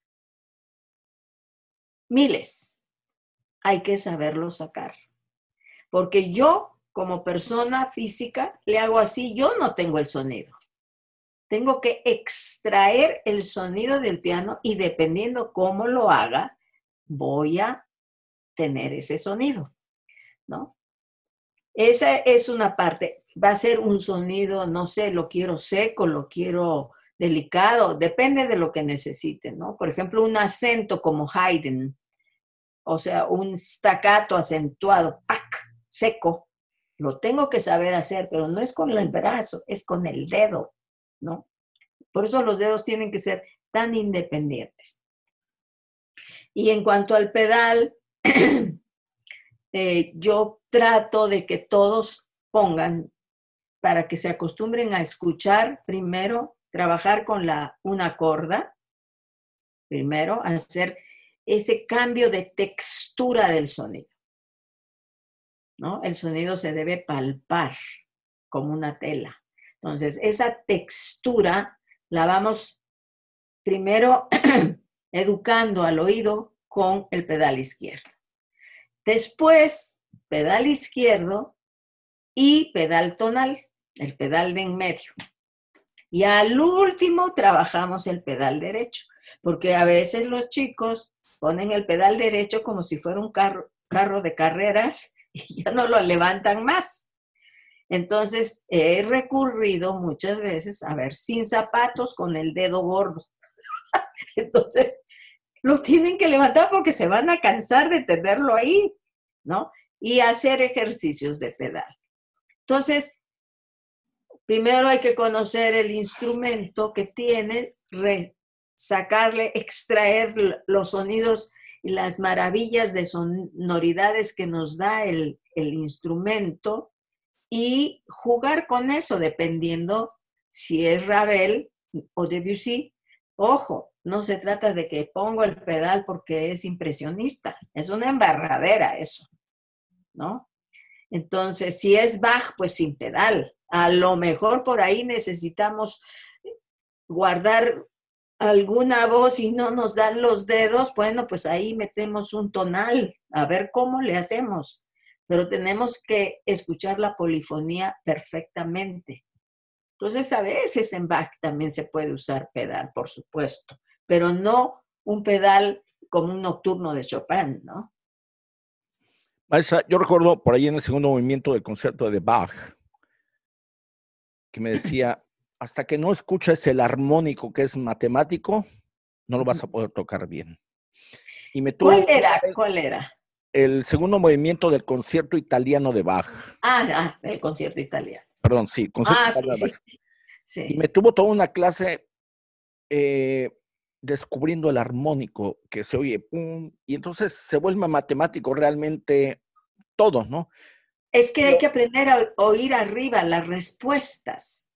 miles. Hay que saberlo sacar. Porque yo, como persona física, le hago así, yo no tengo el sonido. Tengo que extraer el sonido del piano y dependiendo cómo lo haga, voy a tener ese sonido, ¿no? Esa es una parte. Va a ser un sonido, no sé, lo quiero seco, lo quiero delicado, depende de lo que necesite, ¿no? Por ejemplo, un acento como Haydn, o sea, un staccato acentuado, ¡pac!, seco, lo tengo que saber hacer, pero no es con el brazo, es con el dedo. ¿no? Por eso los dedos tienen que ser tan independientes. Y en cuanto al pedal, yo trato de que todos pongan, para que se acostumbren a escuchar primero, trabajar con una corda, primero, hacer ese cambio de textura del sonido, ¿no? El sonido se debe palpar como una tela. Entonces, esa textura la vamos primero educando al oído con el pedal izquierdo. Después, pedal izquierdo y pedal tonal, el pedal de en medio. Y al último trabajamos el pedal derecho, porque a veces los chicos ponen el pedal derecho como si fuera un carro de carreras y ya no lo levantan más. Entonces, he recurrido muchas veces a ver sin zapatos con el dedo gordo. Entonces, lo tienen que levantar porque se van a cansar de tenerlo ahí, ¿no? Y hacer ejercicios de pedal. Entonces, primero hay que conocer el instrumento que tiene, sacarle, extraer los sonidos y las maravillas de sonoridades que nos da el instrumento y jugar con eso, dependiendo si es Ravel o Debussy. Ojo, no se trata de que pongo el pedal porque es impresionista, es una embarradera eso, ¿no? Entonces, si es Bach, pues sin pedal. A lo mejor por ahí necesitamos guardar alguna voz y no nos dan los dedos, bueno, pues ahí metemos un tonal, a ver cómo le hacemos. Pero tenemos que escuchar la polifonía perfectamente. Entonces, a veces en Bach también se puede usar pedal, por supuesto, pero no un pedal como un nocturno de Chopin, ¿no? Maestra, yo recuerdo por ahí en el segundo movimiento del concierto de Bach, que me decía, hasta que no escuches el armónico que es matemático, no lo vas a poder tocar bien. Y me tuvo ¿Cuál era? El segundo movimiento del concierto italiano de Bach. El concierto italiano. Perdón, sí, concierto italiano de Bach. Sí. Y me tuvo toda una clase descubriendo el armónico que se oye, pum, y entonces se vuelve matemático realmente todo, ¿no? Es que hay que aprender a oír arriba las respuestas.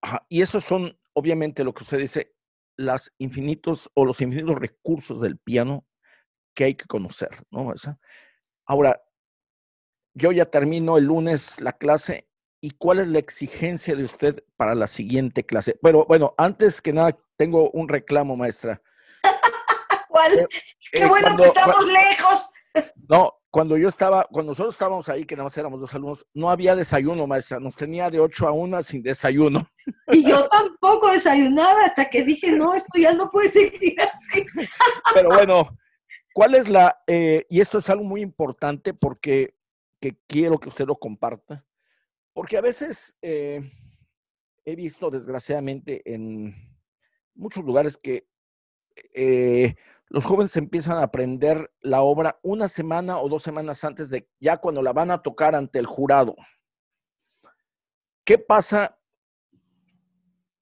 Ajá, y esos son, obviamente, lo que usted dice, los infinitos recursos del piano que hay que conocer, ¿no? Ahora, yo ya termino el lunes la clase, ¿y cuál es la exigencia de usted para la siguiente clase? Pero bueno, antes que nada, tengo un reclamo, maestra. ¿Cuál? ¡Qué bueno que estamos lejos! No, cuando nosotros estábamos ahí, que nada más éramos 2 alumnos, no había desayuno, maestra, nos tenía de 8 a 1 sin desayuno. Y yo tampoco desayunaba hasta que dije, no, esto ya no puede seguir así. Pero bueno, ¿cuál es y esto es algo muy importante porque que quiero que usted lo comparta, porque a veces he visto desgraciadamente en muchos lugares que los jóvenes empiezan a aprender la obra 1 semana o 2 semanas antes de ya cuando la van a tocar ante el jurado. ¿Qué pasa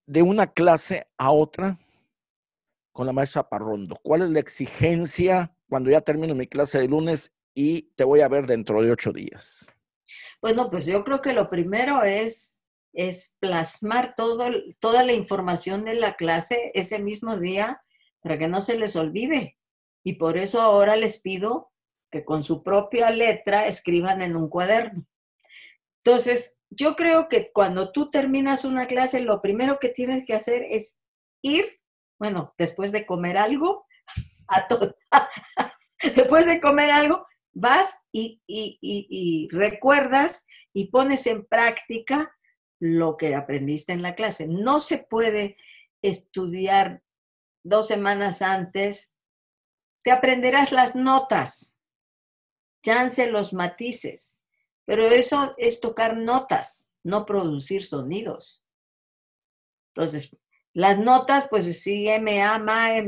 de una clase a otra con la maestra Parrondo? ¿Cuál es la exigencia cuando ya termino mi clase de lunes y te voy a ver dentro de 8 días? Bueno, pues yo creo que lo primero es plasmar toda la información de la clase ese mismo día para que no se les olvide. Y por eso ahora les pido que con su propia letra escriban en un cuaderno. Entonces, yo creo que cuando tú terminas una clase, lo primero que tienes que hacer es ir, bueno, después de comer algo, después de comer algo, vas y recuerdas y pones en práctica lo que aprendiste en la clase. No se puede estudiar 2 semanas antes. Te aprenderás las notas, chance los matices, pero eso es tocar notas, no producir sonidos. Entonces, las notas, pues sí, me ama,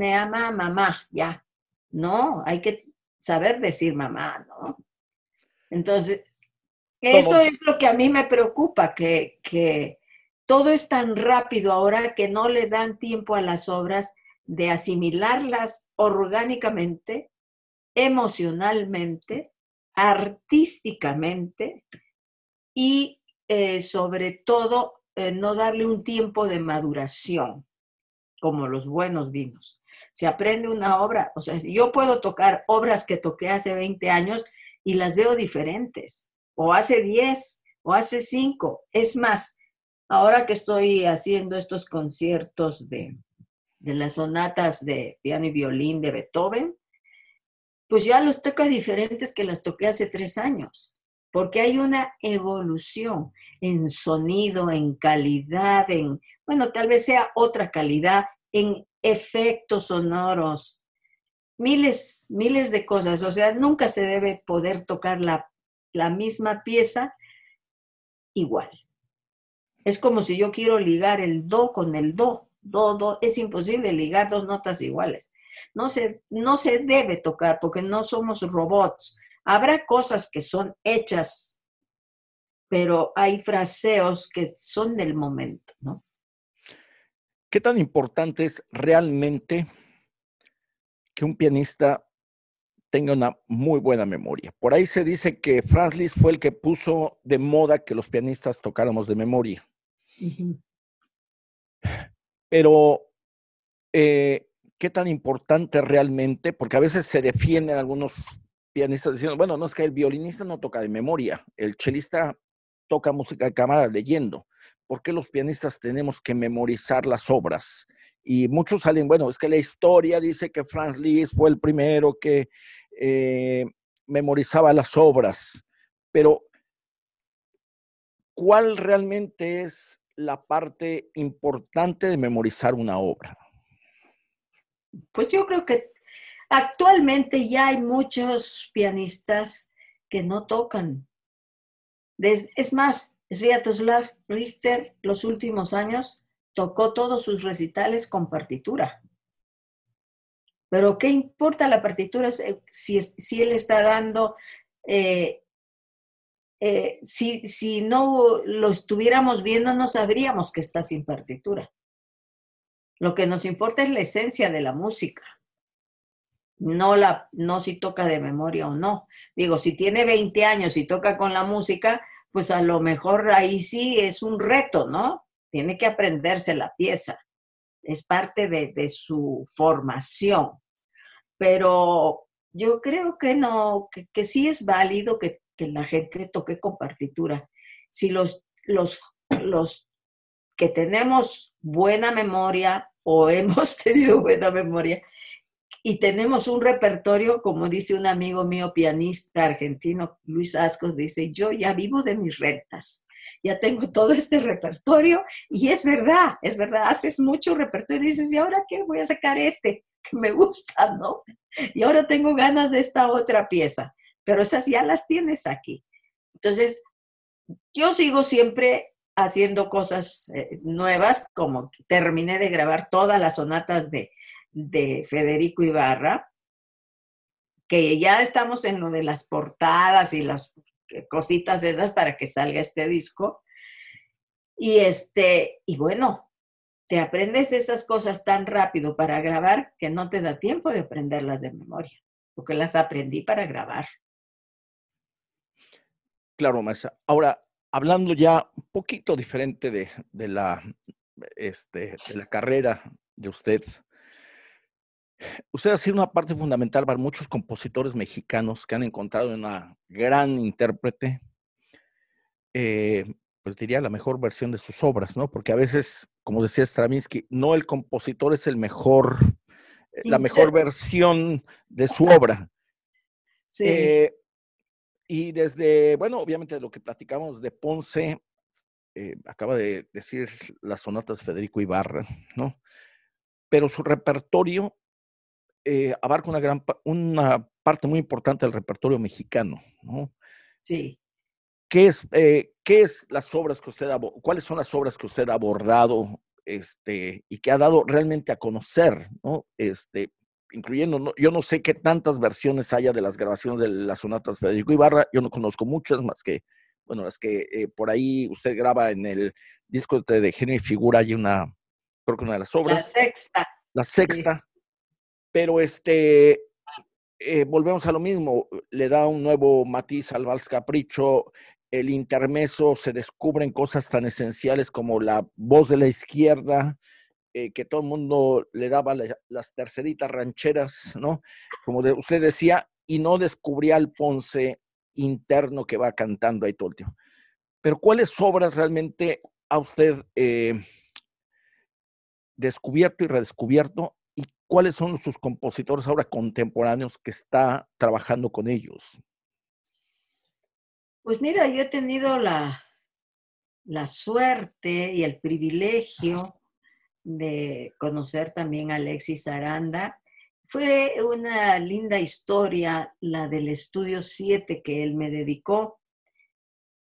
mamá, ya. No, hay que saber decir mamá, ¿no? Entonces, eso es lo que a mí me preocupa, que todo es tan rápido ahora que no le dan tiempo a las obras de asimilarlas orgánicamente, emocionalmente, artísticamente y sobre todo no darle un tiempo de maduración, como los buenos vinos. Se aprende una obra, o sea, yo puedo tocar obras que toqué hace 20 años y las veo diferentes, o hace 10, o hace 5. Es más, ahora que estoy haciendo estos conciertos de las sonatas de piano y violín de Beethoven, pues ya los toca diferentes que las toqué hace 3 años, porque hay una evolución en sonido, en calidad, bueno, tal vez sea otra calidad, en efectos sonoros, miles de cosas. O sea, nunca se debe poder tocar la misma pieza igual. Es como si yo quiero ligar el do con el do. Do. Es imposible ligar 2 notas iguales. No se debe tocar porque no somos robots. Habrá cosas que son hechas, pero hay fraseos que son del momento, ¿no? ¿Qué tan importante es realmente que un pianista tenga una muy buena memoria? Por ahí se dice que Franz Liszt fue el que puso de moda que los pianistas tocáramos de memoria. Uh-huh. Pero, ¿qué tan importante realmente? Porque a veces se defienden algunos pianistas diciendo, bueno, no, es que el violinista no toca de memoria, el chelista toca música de cámara leyendo. ¿Por qué los pianistas tenemos que memorizar las obras? Y muchos salen, bueno, es que la historia dice que Franz Liszt fue el primero que memorizaba las obras, pero ¿cuál realmente es la parte importante de memorizar una obra? Pues yo creo que actualmente ya hay muchos pianistas que no tocan. Es más, Sviatoslav Richter los últimos años tocó todos sus recitales con partitura. Pero ¿qué importa la partitura si él está dando, si no lo estuviéramos viendo no sabríamos que está sin partitura? Lo que nos importa es la esencia de la música, no si toca de memoria o no. Digo, si tiene 20 años y toca con la música, pues a lo mejor ahí sí es un reto, ¿no? Tiene que aprenderse la pieza. Es parte de su formación. Pero yo creo que no, que sí es válido que la gente toque con partitura. Si los que tenemos buena memoria o hemos tenido buena memoria y tenemos un repertorio, como dice un amigo mío pianista argentino, Luis Ascos, dice, yo ya vivo de mis rentas. Ya tengo todo este repertorio y es verdad, haces mucho repertorio y dices, ¿y ahora qué? Voy a sacar este que me gusta, ¿no? Y ahora tengo ganas de esta otra pieza, pero esas ya las tienes aquí. Entonces, yo sigo siempre haciendo cosas nuevas, como terminé de grabar todas las sonatas de Federico Ibarra, que ya estamos en lo de las portadas y las cositas esas para que salga este disco. Y bueno, te aprendes esas cosas tan rápido para grabar que no te da tiempo de aprenderlas de memoria, porque las aprendí para grabar. Claro, maestra. Ahora, hablando ya un poquito diferente de la carrera de usted, usted ha sido una parte fundamental para muchos compositores mexicanos que han encontrado una gran intérprete, pues diría la mejor versión de sus obras, ¿no? Porque a veces, como decía Stravinsky, no el compositor es la mejor versión de su obra. Sí. Y desde, bueno, obviamente de lo que platicamos de Ponce, acaba de decir las sonatas de Federico Ibarra, ¿no? Pero su repertorio abarca una parte muy importante del repertorio mexicano, ¿no? Sí. ¿Qué es las obras que cuáles son las obras que usted ha abordado y que ha dado realmente a conocer, ¿no? Incluyendo, ¿no? Yo no sé qué tantas versiones haya de las grabaciones de las sonatas de Federico Ibarra, yo no conozco muchas más que, bueno, las que por ahí usted graba en el disco de Genio y Figura, hay una, creo que una de las La obras, sexta. la Sí. sexta, pero volvemos a lo mismo, le da un nuevo matiz al Vals Capricho, el intermezzo, se descubren cosas tan esenciales como la voz de la izquierda, que todo el mundo le daba las terceritas rancheras, ¿no? Como usted decía, y no descubría al Ponce interno que va cantando ahí todo el tiempo. Pero ¿cuáles obras realmente a usted descubierto y redescubierto? ¿Y cuáles son sus compositores ahora contemporáneos que está trabajando con ellos? Pues mira, yo he tenido la suerte y el privilegio de conocer también a Alexis Aranda. Fue una linda historia la del Estudio 7 que él me dedicó.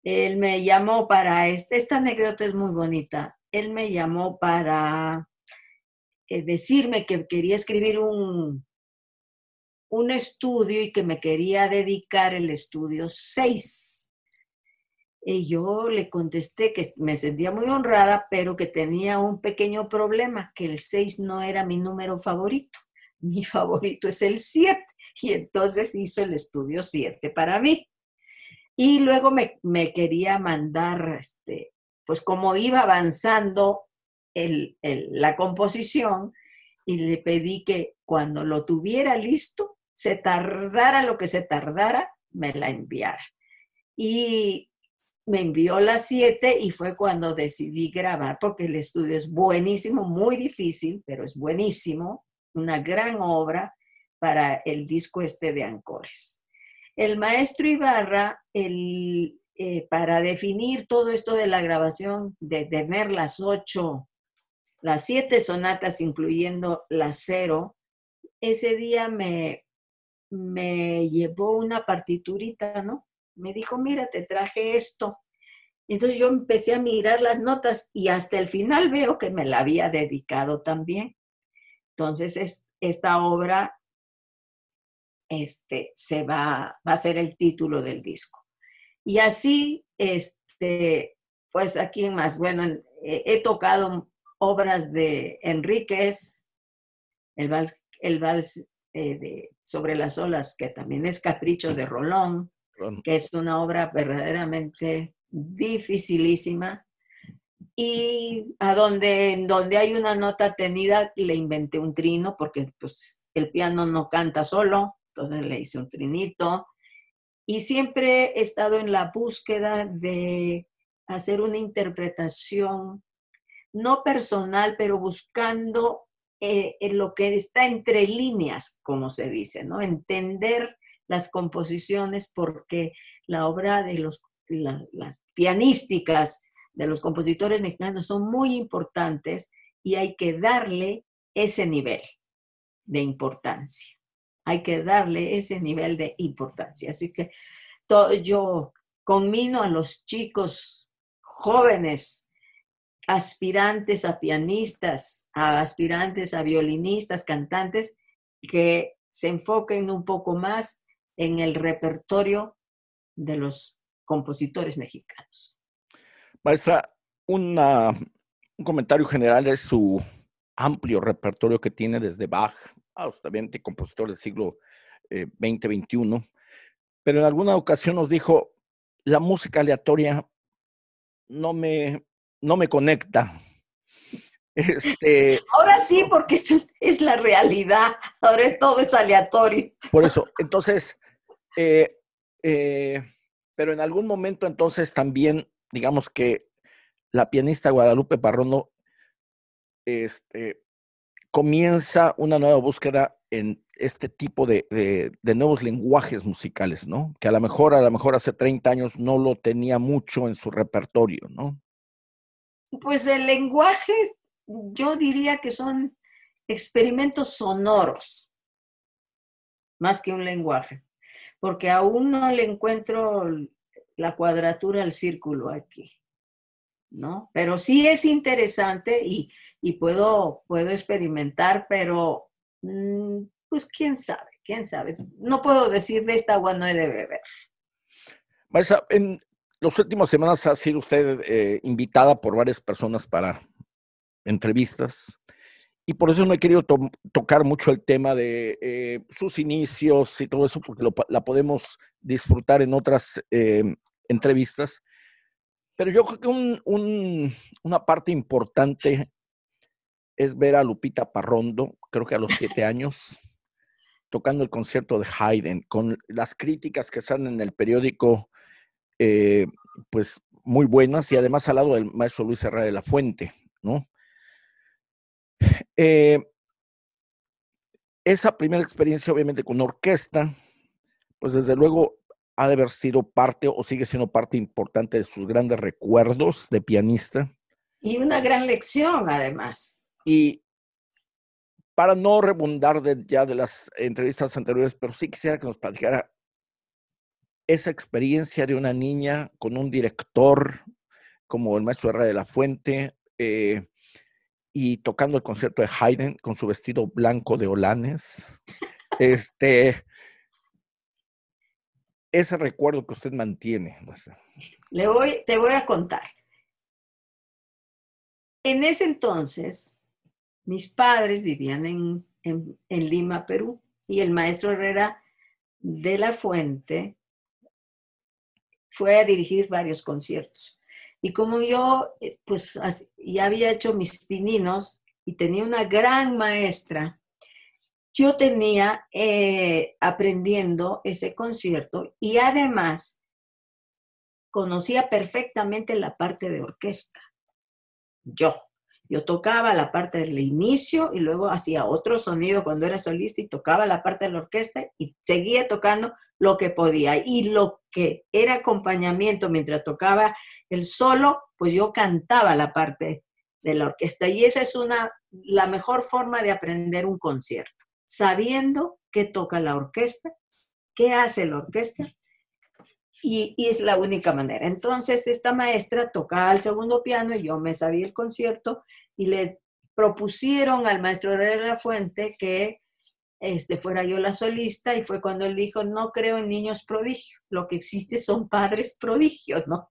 Él me llamó para, esta anécdota es muy bonita, él me llamó para decirme que quería escribir un estudio y que me quería dedicar el Estudio 6. Y yo le contesté que me sentía muy honrada, pero que tenía un pequeño problema, que el 6 no era mi número favorito. Mi favorito es el 7. Y entonces hizo el Estudio 7 para mí. Y luego me quería mandar, pues como iba avanzando la composición, y le pedí que cuando lo tuviera listo, se tardara lo que se tardara, me la enviara. Y me envió las 7 y fue cuando decidí grabar, porque el estudio es buenísimo, muy difícil, pero es buenísimo, una gran obra para el disco de Ancores. El maestro Ibarra, para definir todo esto de la grabación, de tener las 7 sonatas, incluyendo la 0, ese día me llevó una partiturita, ¿no? Me dijo, mira, te traje esto. Entonces yo empecé a mirar las notas y hasta el final veo que me la había dedicado también. Entonces esta obra se va a ser el título del disco. Y así, pues aquí más, bueno, he tocado obras de Enríquez, el vals sobre las olas, que también es Capricho de Rolón, que es una obra verdaderamente dificilísima, y donde hay una nota tenida le inventé un trino, porque pues el piano no canta solo, entonces le hice un trinito, y siempre he estado en la búsqueda de hacer una interpretación no personal, pero buscando en lo que está entre líneas, como se dice, ¿no? Entender las composiciones, porque la obra de las pianísticas de los compositores mexicanos son muy importantes y hay que darle ese nivel de importancia. Hay que darle ese nivel de importancia. Así que yo conmino a los chicos jóvenes, aspirantes a pianistas, a aspirantes a violinistas, cantantes, que se enfoquen un poco más en el repertorio de los compositores mexicanos. Maestra, un comentario general es su amplio repertorio que tiene desde Bach, obviamente compositores del siglo XX, XXI, pero en alguna ocasión nos dijo, la música aleatoria no me conecta. Ahora sí, porque es la realidad, ahora todo es aleatorio. Por eso, entonces, pero en algún momento entonces también, digamos que la pianista Guadalupe Parrondo comienza una nueva búsqueda en este tipo de nuevos lenguajes musicales, ¿no? Que a lo mejor hace 30 años no lo tenía mucho en su repertorio, ¿no? Pues el lenguaje, yo diría que son experimentos sonoros, más que un lenguaje, porque aún no le encuentro la cuadratura al círculo aquí, ¿no? Pero sí es interesante y puedo experimentar, pero pues quién sabe. No puedo decir de esta agua no he de beber. Maestra, Las últimas semanas ha sido usted invitada por varias personas para entrevistas y por eso no he querido tocar mucho el tema de sus inicios y todo eso, porque la podemos disfrutar en otras entrevistas. Pero yo creo que una parte importante es ver a Lupita Parrondo, creo que a los 7 años, tocando el concierto de Haydn, con las críticas que salen en el periódico, pues muy buenas, y además al lado del maestro Luis Herrera de la Fuente, ¿no? Esa primera experiencia, obviamente, con orquesta, pues desde luego ha de haber sido parte o sigue siendo parte importante de sus grandes recuerdos de pianista. Y una gran lección, además. Y para no rebundar ya de las entrevistas anteriores, pero sí quisiera que nos platicara esa experiencia de una niña con un director como el maestro Herrera de la Fuente, y tocando el concierto de Haydn con su vestido blanco de holanes. Ese recuerdo que usted mantiene. Te voy a contar. En ese entonces, mis padres vivían en Lima, Perú, y el maestro Herrera de la Fuente fue a dirigir varios conciertos. Y como yo, pues, ya había hecho mis pininos y tenía una gran maestra, yo tenía aprendiendo ese concierto y además conocía perfectamente la parte de orquesta. Yo tocaba la parte del inicio y luego hacía otro sonido cuando era solista y tocaba la parte de la orquesta y seguía tocando lo que podía. Y lo que era acompañamiento mientras tocaba el solo, pues yo cantaba la parte de la orquesta. Y esa es la mejor forma de aprender un concierto, sabiendo qué toca la orquesta, qué hace la orquesta. Y es la única manera. Entonces, esta maestra tocaba el segundo piano y yo me sabía el concierto y le propusieron al maestro Herrera de la Fuente que fuera yo la solista y fue cuando él dijo, no creo en niños prodigio, lo que existe son padres prodigios, ¿no? O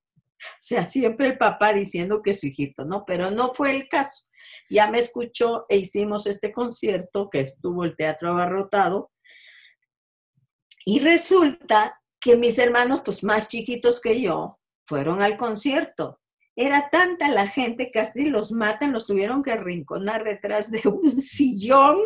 sea, siempre el papá diciendo que su hijito, ¿no? Pero no fue el caso. Ya me escuchó e hicimos este concierto que estuvo el teatro abarrotado y resulta que mis hermanos, pues más chiquitos que yo, fueron al concierto. Era tanta la gente que casi los matan, los tuvieron que arrinconar detrás de un sillón.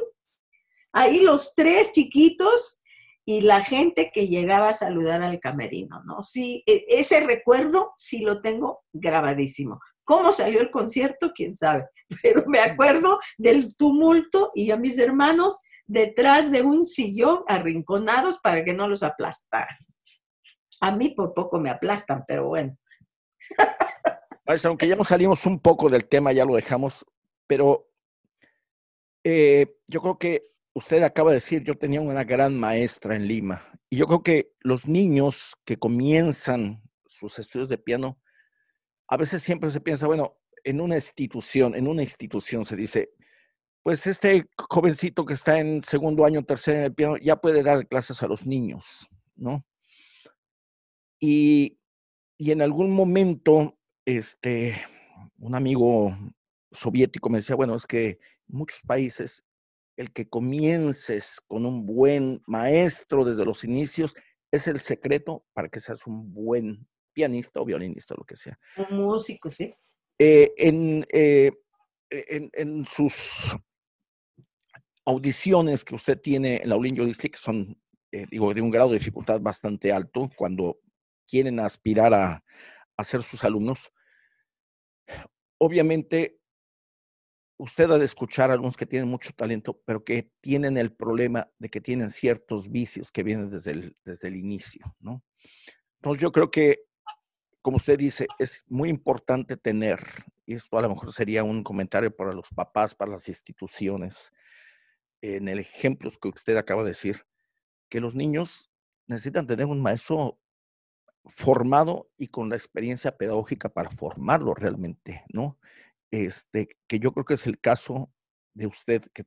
Ahí los 3 chiquitos y la gente que llegaba a saludar al camerino, ¿no? Sí, ese recuerdo sí lo tengo grabadísimo. ¿Cómo salió el concierto? ¿Quién sabe? Pero me acuerdo del tumulto y a mis hermanos detrás de un sillón arrinconados para que no los aplastaran. A mí por poco me aplastan, pero bueno. Aunque ya nos salimos un poco del tema, ya lo dejamos, pero yo creo que usted acaba de decir, yo tenía una gran maestra en Lima, y yo creo que los niños que comienzan sus estudios de piano, a veces siempre se piensa, bueno, en una institución se dice, pues este jovencito que está en segundo año, tercero en el piano, ya puede dar clases a los niños, ¿no? Y en algún momento, un amigo soviético me decía, bueno, es que en muchos países el que comiences con un buen maestro desde los inicios es el secreto para que seas un buen pianista o violinista, lo que sea. Un músico, sí. En sus audiciones que usted tiene en la Olin Yodistli, que son, de un grado de dificultad bastante alto, cuando quieren aspirar a ser sus alumnos, obviamente usted ha de escuchar a algunos que tienen mucho talento, pero que tienen el problema de que tienen ciertos vicios que vienen desde el inicio, ¿no? Entonces yo creo que, como usted dice, es muy importante tener, y esto a lo mejor sería un comentario para los papás, para las instituciones, en el ejemplo que usted acaba de decir, que los niños necesitan tener un maestro formado y con la experiencia pedagógica para formarlo realmente, ¿no? Que yo creo que es el caso de usted que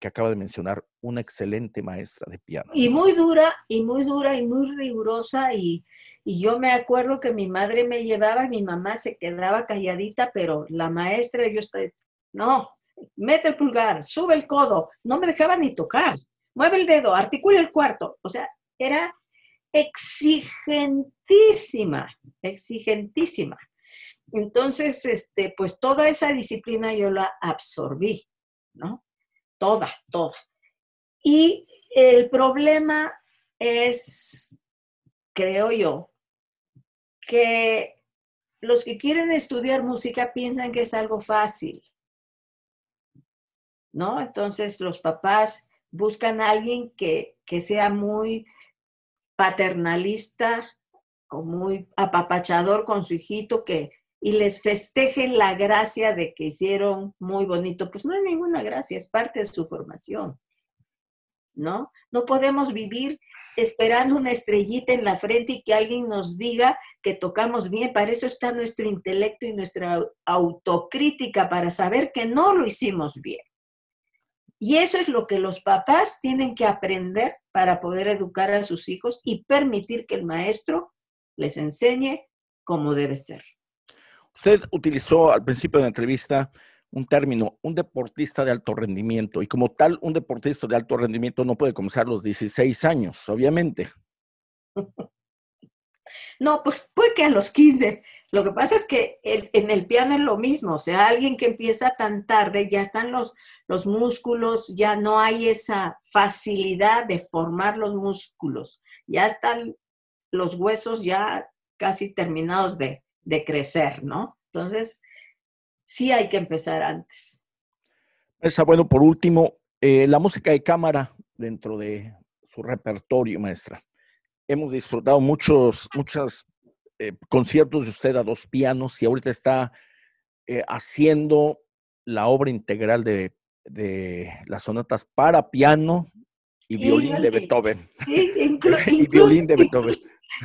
acaba de mencionar, una excelente maestra de piano. Y muy dura, y muy rigurosa, y Y yo me acuerdo que mi madre me llevaba y mi mamá se quedaba calladita, pero la maestra, yo estoy, no, mete el pulgar, sube el codo, no me dejaba ni tocar, mueve el dedo, articula el cuarto. O sea, era exigentísima, exigentísima. Entonces, pues toda esa disciplina yo la absorbí, ¿no? Toda, toda. Y el problema es, creo yo, que los que quieren estudiar música piensan que es algo fácil, ¿no? Entonces los papás buscan a alguien que sea muy paternalista o muy apapachador con su hijito y les festejen la gracia de que hicieron muy bonito. Pues no hay ninguna gracia, es parte de su formación, ¿no? No podemos vivir esperando una estrellita en la frente y que alguien nos diga que tocamos bien. Para eso está nuestro intelecto y nuestra autocrítica, para saber que no lo hicimos bien. Y eso es lo que los papás tienen que aprender para poder educar a sus hijos y permitir que el maestro les enseñe cómo debe ser. Usted utilizó al principio de la entrevista un término, un deportista de alto rendimiento, y como tal, un deportista de alto rendimiento no puede comenzar a los 16 años, obviamente. No, pues puede que a los 15. Lo que pasa es que en el piano es lo mismo. O sea, alguien que empieza tan tarde, ya están los músculos, ya no hay esa facilidad de formar los músculos. Ya están los huesos ya casi terminados de crecer, ¿no? Entonces, sí hay que empezar antes. Bueno, por último, la música de cámara dentro de su repertorio, maestra. Hemos disfrutado muchos conciertos de usted a dos pianos y ahorita está haciendo la obra integral de las sonatas para piano y violín de Beethoven. Sí, y violín de Beethoven.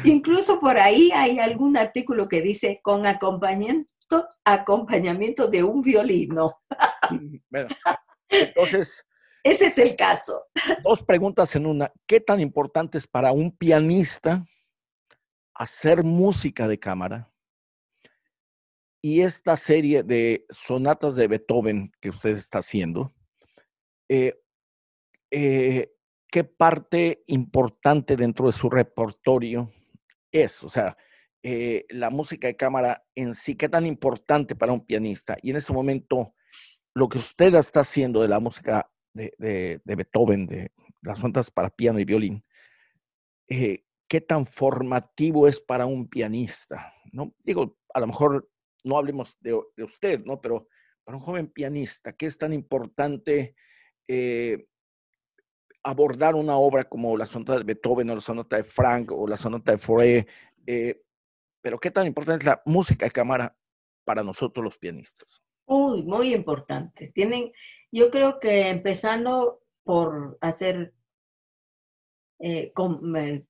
Incluso por ahí hay algún artículo que dice con acompañamiento de un violino. Bueno, entonces, ese es el caso. Dos preguntas en una. ¿Qué tan importante es para un pianista hacer música de cámara? Y esta serie de sonatas de Beethoven que usted está haciendo, ¿qué parte importante dentro de su repertorio es? O sea, la música de cámara en sí, ¿qué tan importante para un pianista? Y en ese momento, lo que usted está haciendo de la música de Beethoven, de las sonatas para piano y violín, ¿qué tan formativo es para un pianista? ¿No? Digo, a lo mejor no hablemos de usted, ¿no? Pero para un joven pianista, ¿qué es tan importante abordar una obra como la sonata de Beethoven o la sonata de Franck o la sonata de Fauré? Pero ¿qué tan importante es la música de cámara para nosotros los pianistas? Uy, muy importante. Yo creo que empezando por hacer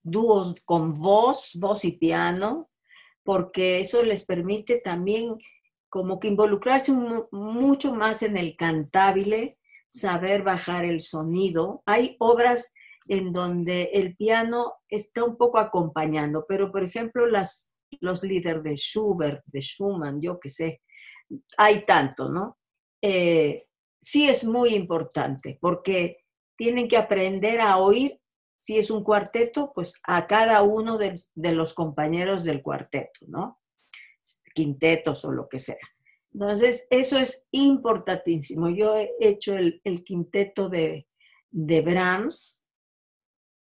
dúos con voz y piano, porque eso les permite también como que involucrarse mucho más en el cantable, saber bajar el sonido. Hay obras en donde el piano está un poco acompañando, pero por ejemplo los líderes de Schubert, de Schumann, yo qué sé, hay tanto, ¿no? Sí es muy importante porque tienen que aprender a oír. Si es un cuarteto, pues a cada uno de los compañeros del cuarteto, ¿no? Quintetos o lo que sea. Entonces, eso es importantísimo. Yo he hecho el quinteto de Brahms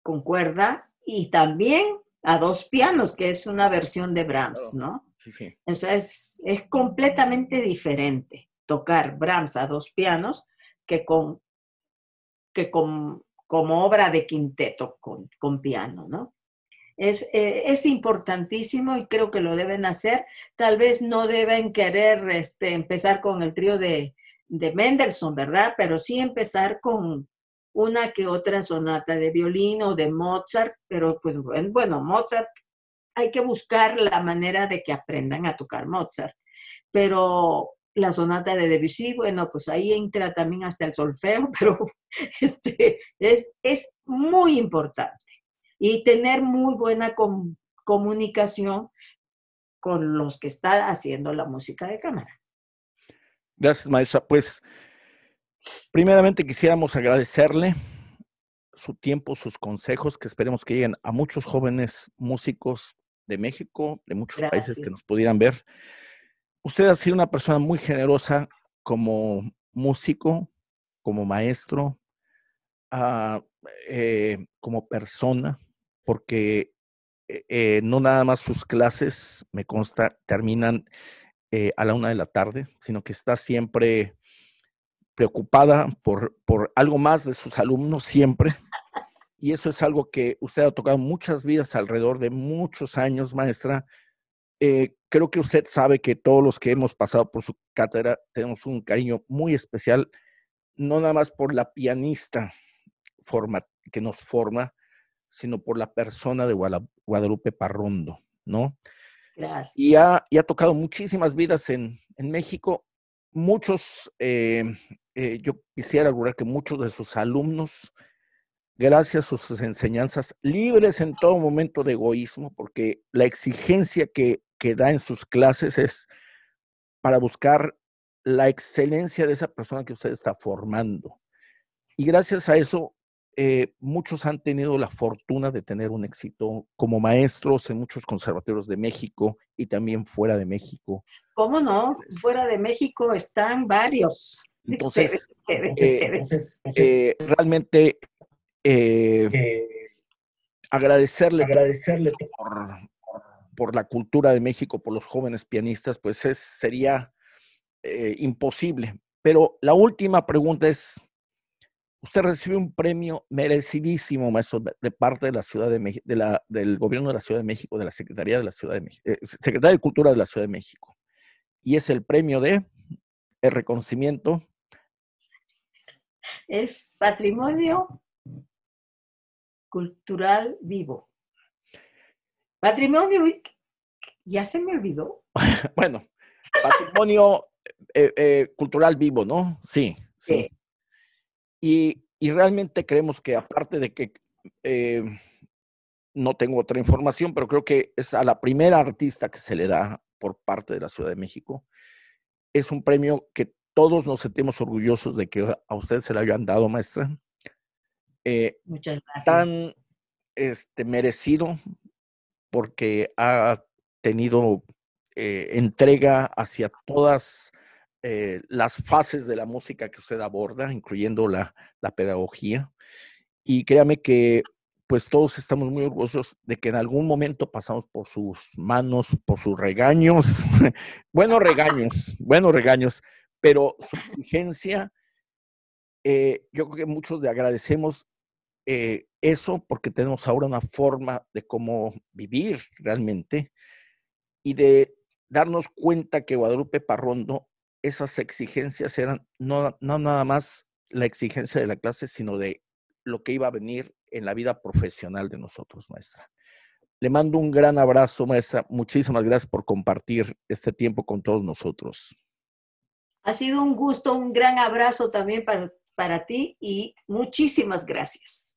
con cuerda y también a dos pianos, que es una versión de Brahms, ¿no? Sí, sí. O sea, es completamente diferente tocar Brahms a dos pianos que como obra de quinteto con piano, ¿no? Es importantísimo y creo que lo deben hacer. Tal vez no deben querer empezar con el trío de Mendelssohn, ¿verdad? Pero sí empezar con una que otra sonata de violín o de Mozart, pero pues bueno, Mozart, hay que buscar la manera de que aprendan a tocar Mozart. Pero la sonata de Debussy, bueno, pues ahí entra también hasta el solfeo, pero es muy importante. Y tener muy buena comunicación con los que están haciendo la música de cámara. Gracias, maestra. Pues, primeramente quisiéramos agradecerle su tiempo, sus consejos, que esperemos que lleguen a muchos jóvenes músicos de México, de muchos países que nos pudieran ver. Usted ha sido una persona muy generosa como músico, como maestro, como persona, porque no nada más sus clases, me consta, terminan a la 1 de la tarde, sino que está siempre preocupada por algo más de sus alumnos, siempre. Y eso es algo que usted ha tocado muchas vidas alrededor de muchos años, maestra. Creo que usted sabe que todos los que hemos pasado por su cátedra tenemos un cariño muy especial, no nada más por la pianista que nos forma, sino por la persona de Guadalupe Parrondo, ¿no? Gracias. Y ha tocado muchísimas vidas en México. Muchos, yo quisiera augurar que muchos de sus alumnos, gracias a sus enseñanzas, libres en todo momento de egoísmo, porque la exigencia que da en sus clases es para buscar la excelencia de esa persona que usted está formando. Y gracias a eso, muchos han tenido la fortuna de tener un éxito como maestros en muchos conservatorios de México y también fuera de México. ¿Cómo no? Fuera de México están varios. Entonces, realmente agradecerle por la cultura de México, por los jóvenes pianistas, pues sería imposible. Pero la última pregunta es, usted recibe un premio merecidísimo, maestro, de parte de la Ciudad de México, del Gobierno de la Ciudad de México, de la Secretaría de la Ciudad de México, Secretaría de Cultura de la Ciudad de México. Y es el premio de el reconocimiento. Es Patrimonio Cultural Vivo. Patrimonio, ya se me olvidó. Bueno, Patrimonio Cultural Vivo, ¿no? Sí, sí. Y realmente creemos que aparte de que no tengo otra información, pero creo que es a la primera artista que se le da por parte de la Ciudad de México. Es un premio que todos nos sentimos orgullosos de que a usted se le hayan dado, maestra. Muchas gracias. Tan merecido, porque ha tenido entrega hacia todas las fases de la música que usted aborda, incluyendo la pedagogía. Y créame que pues todos estamos muy orgullosos de que en algún momento pasamos por sus manos, por sus regaños, buenos regaños, pero su exigencia, yo creo que muchos le agradecemos eso, porque tenemos ahora una forma de cómo vivir realmente y de darnos cuenta que Guadalupe Parrondo, esas exigencias eran no nada más la exigencia de la clase, sino de lo que iba a venir en la vida profesional de nosotros, maestra. Le mando un gran abrazo, maestra. Muchísimas gracias por compartir este tiempo con todos nosotros. Ha sido un gusto, un gran abrazo también para ti y muchísimas gracias.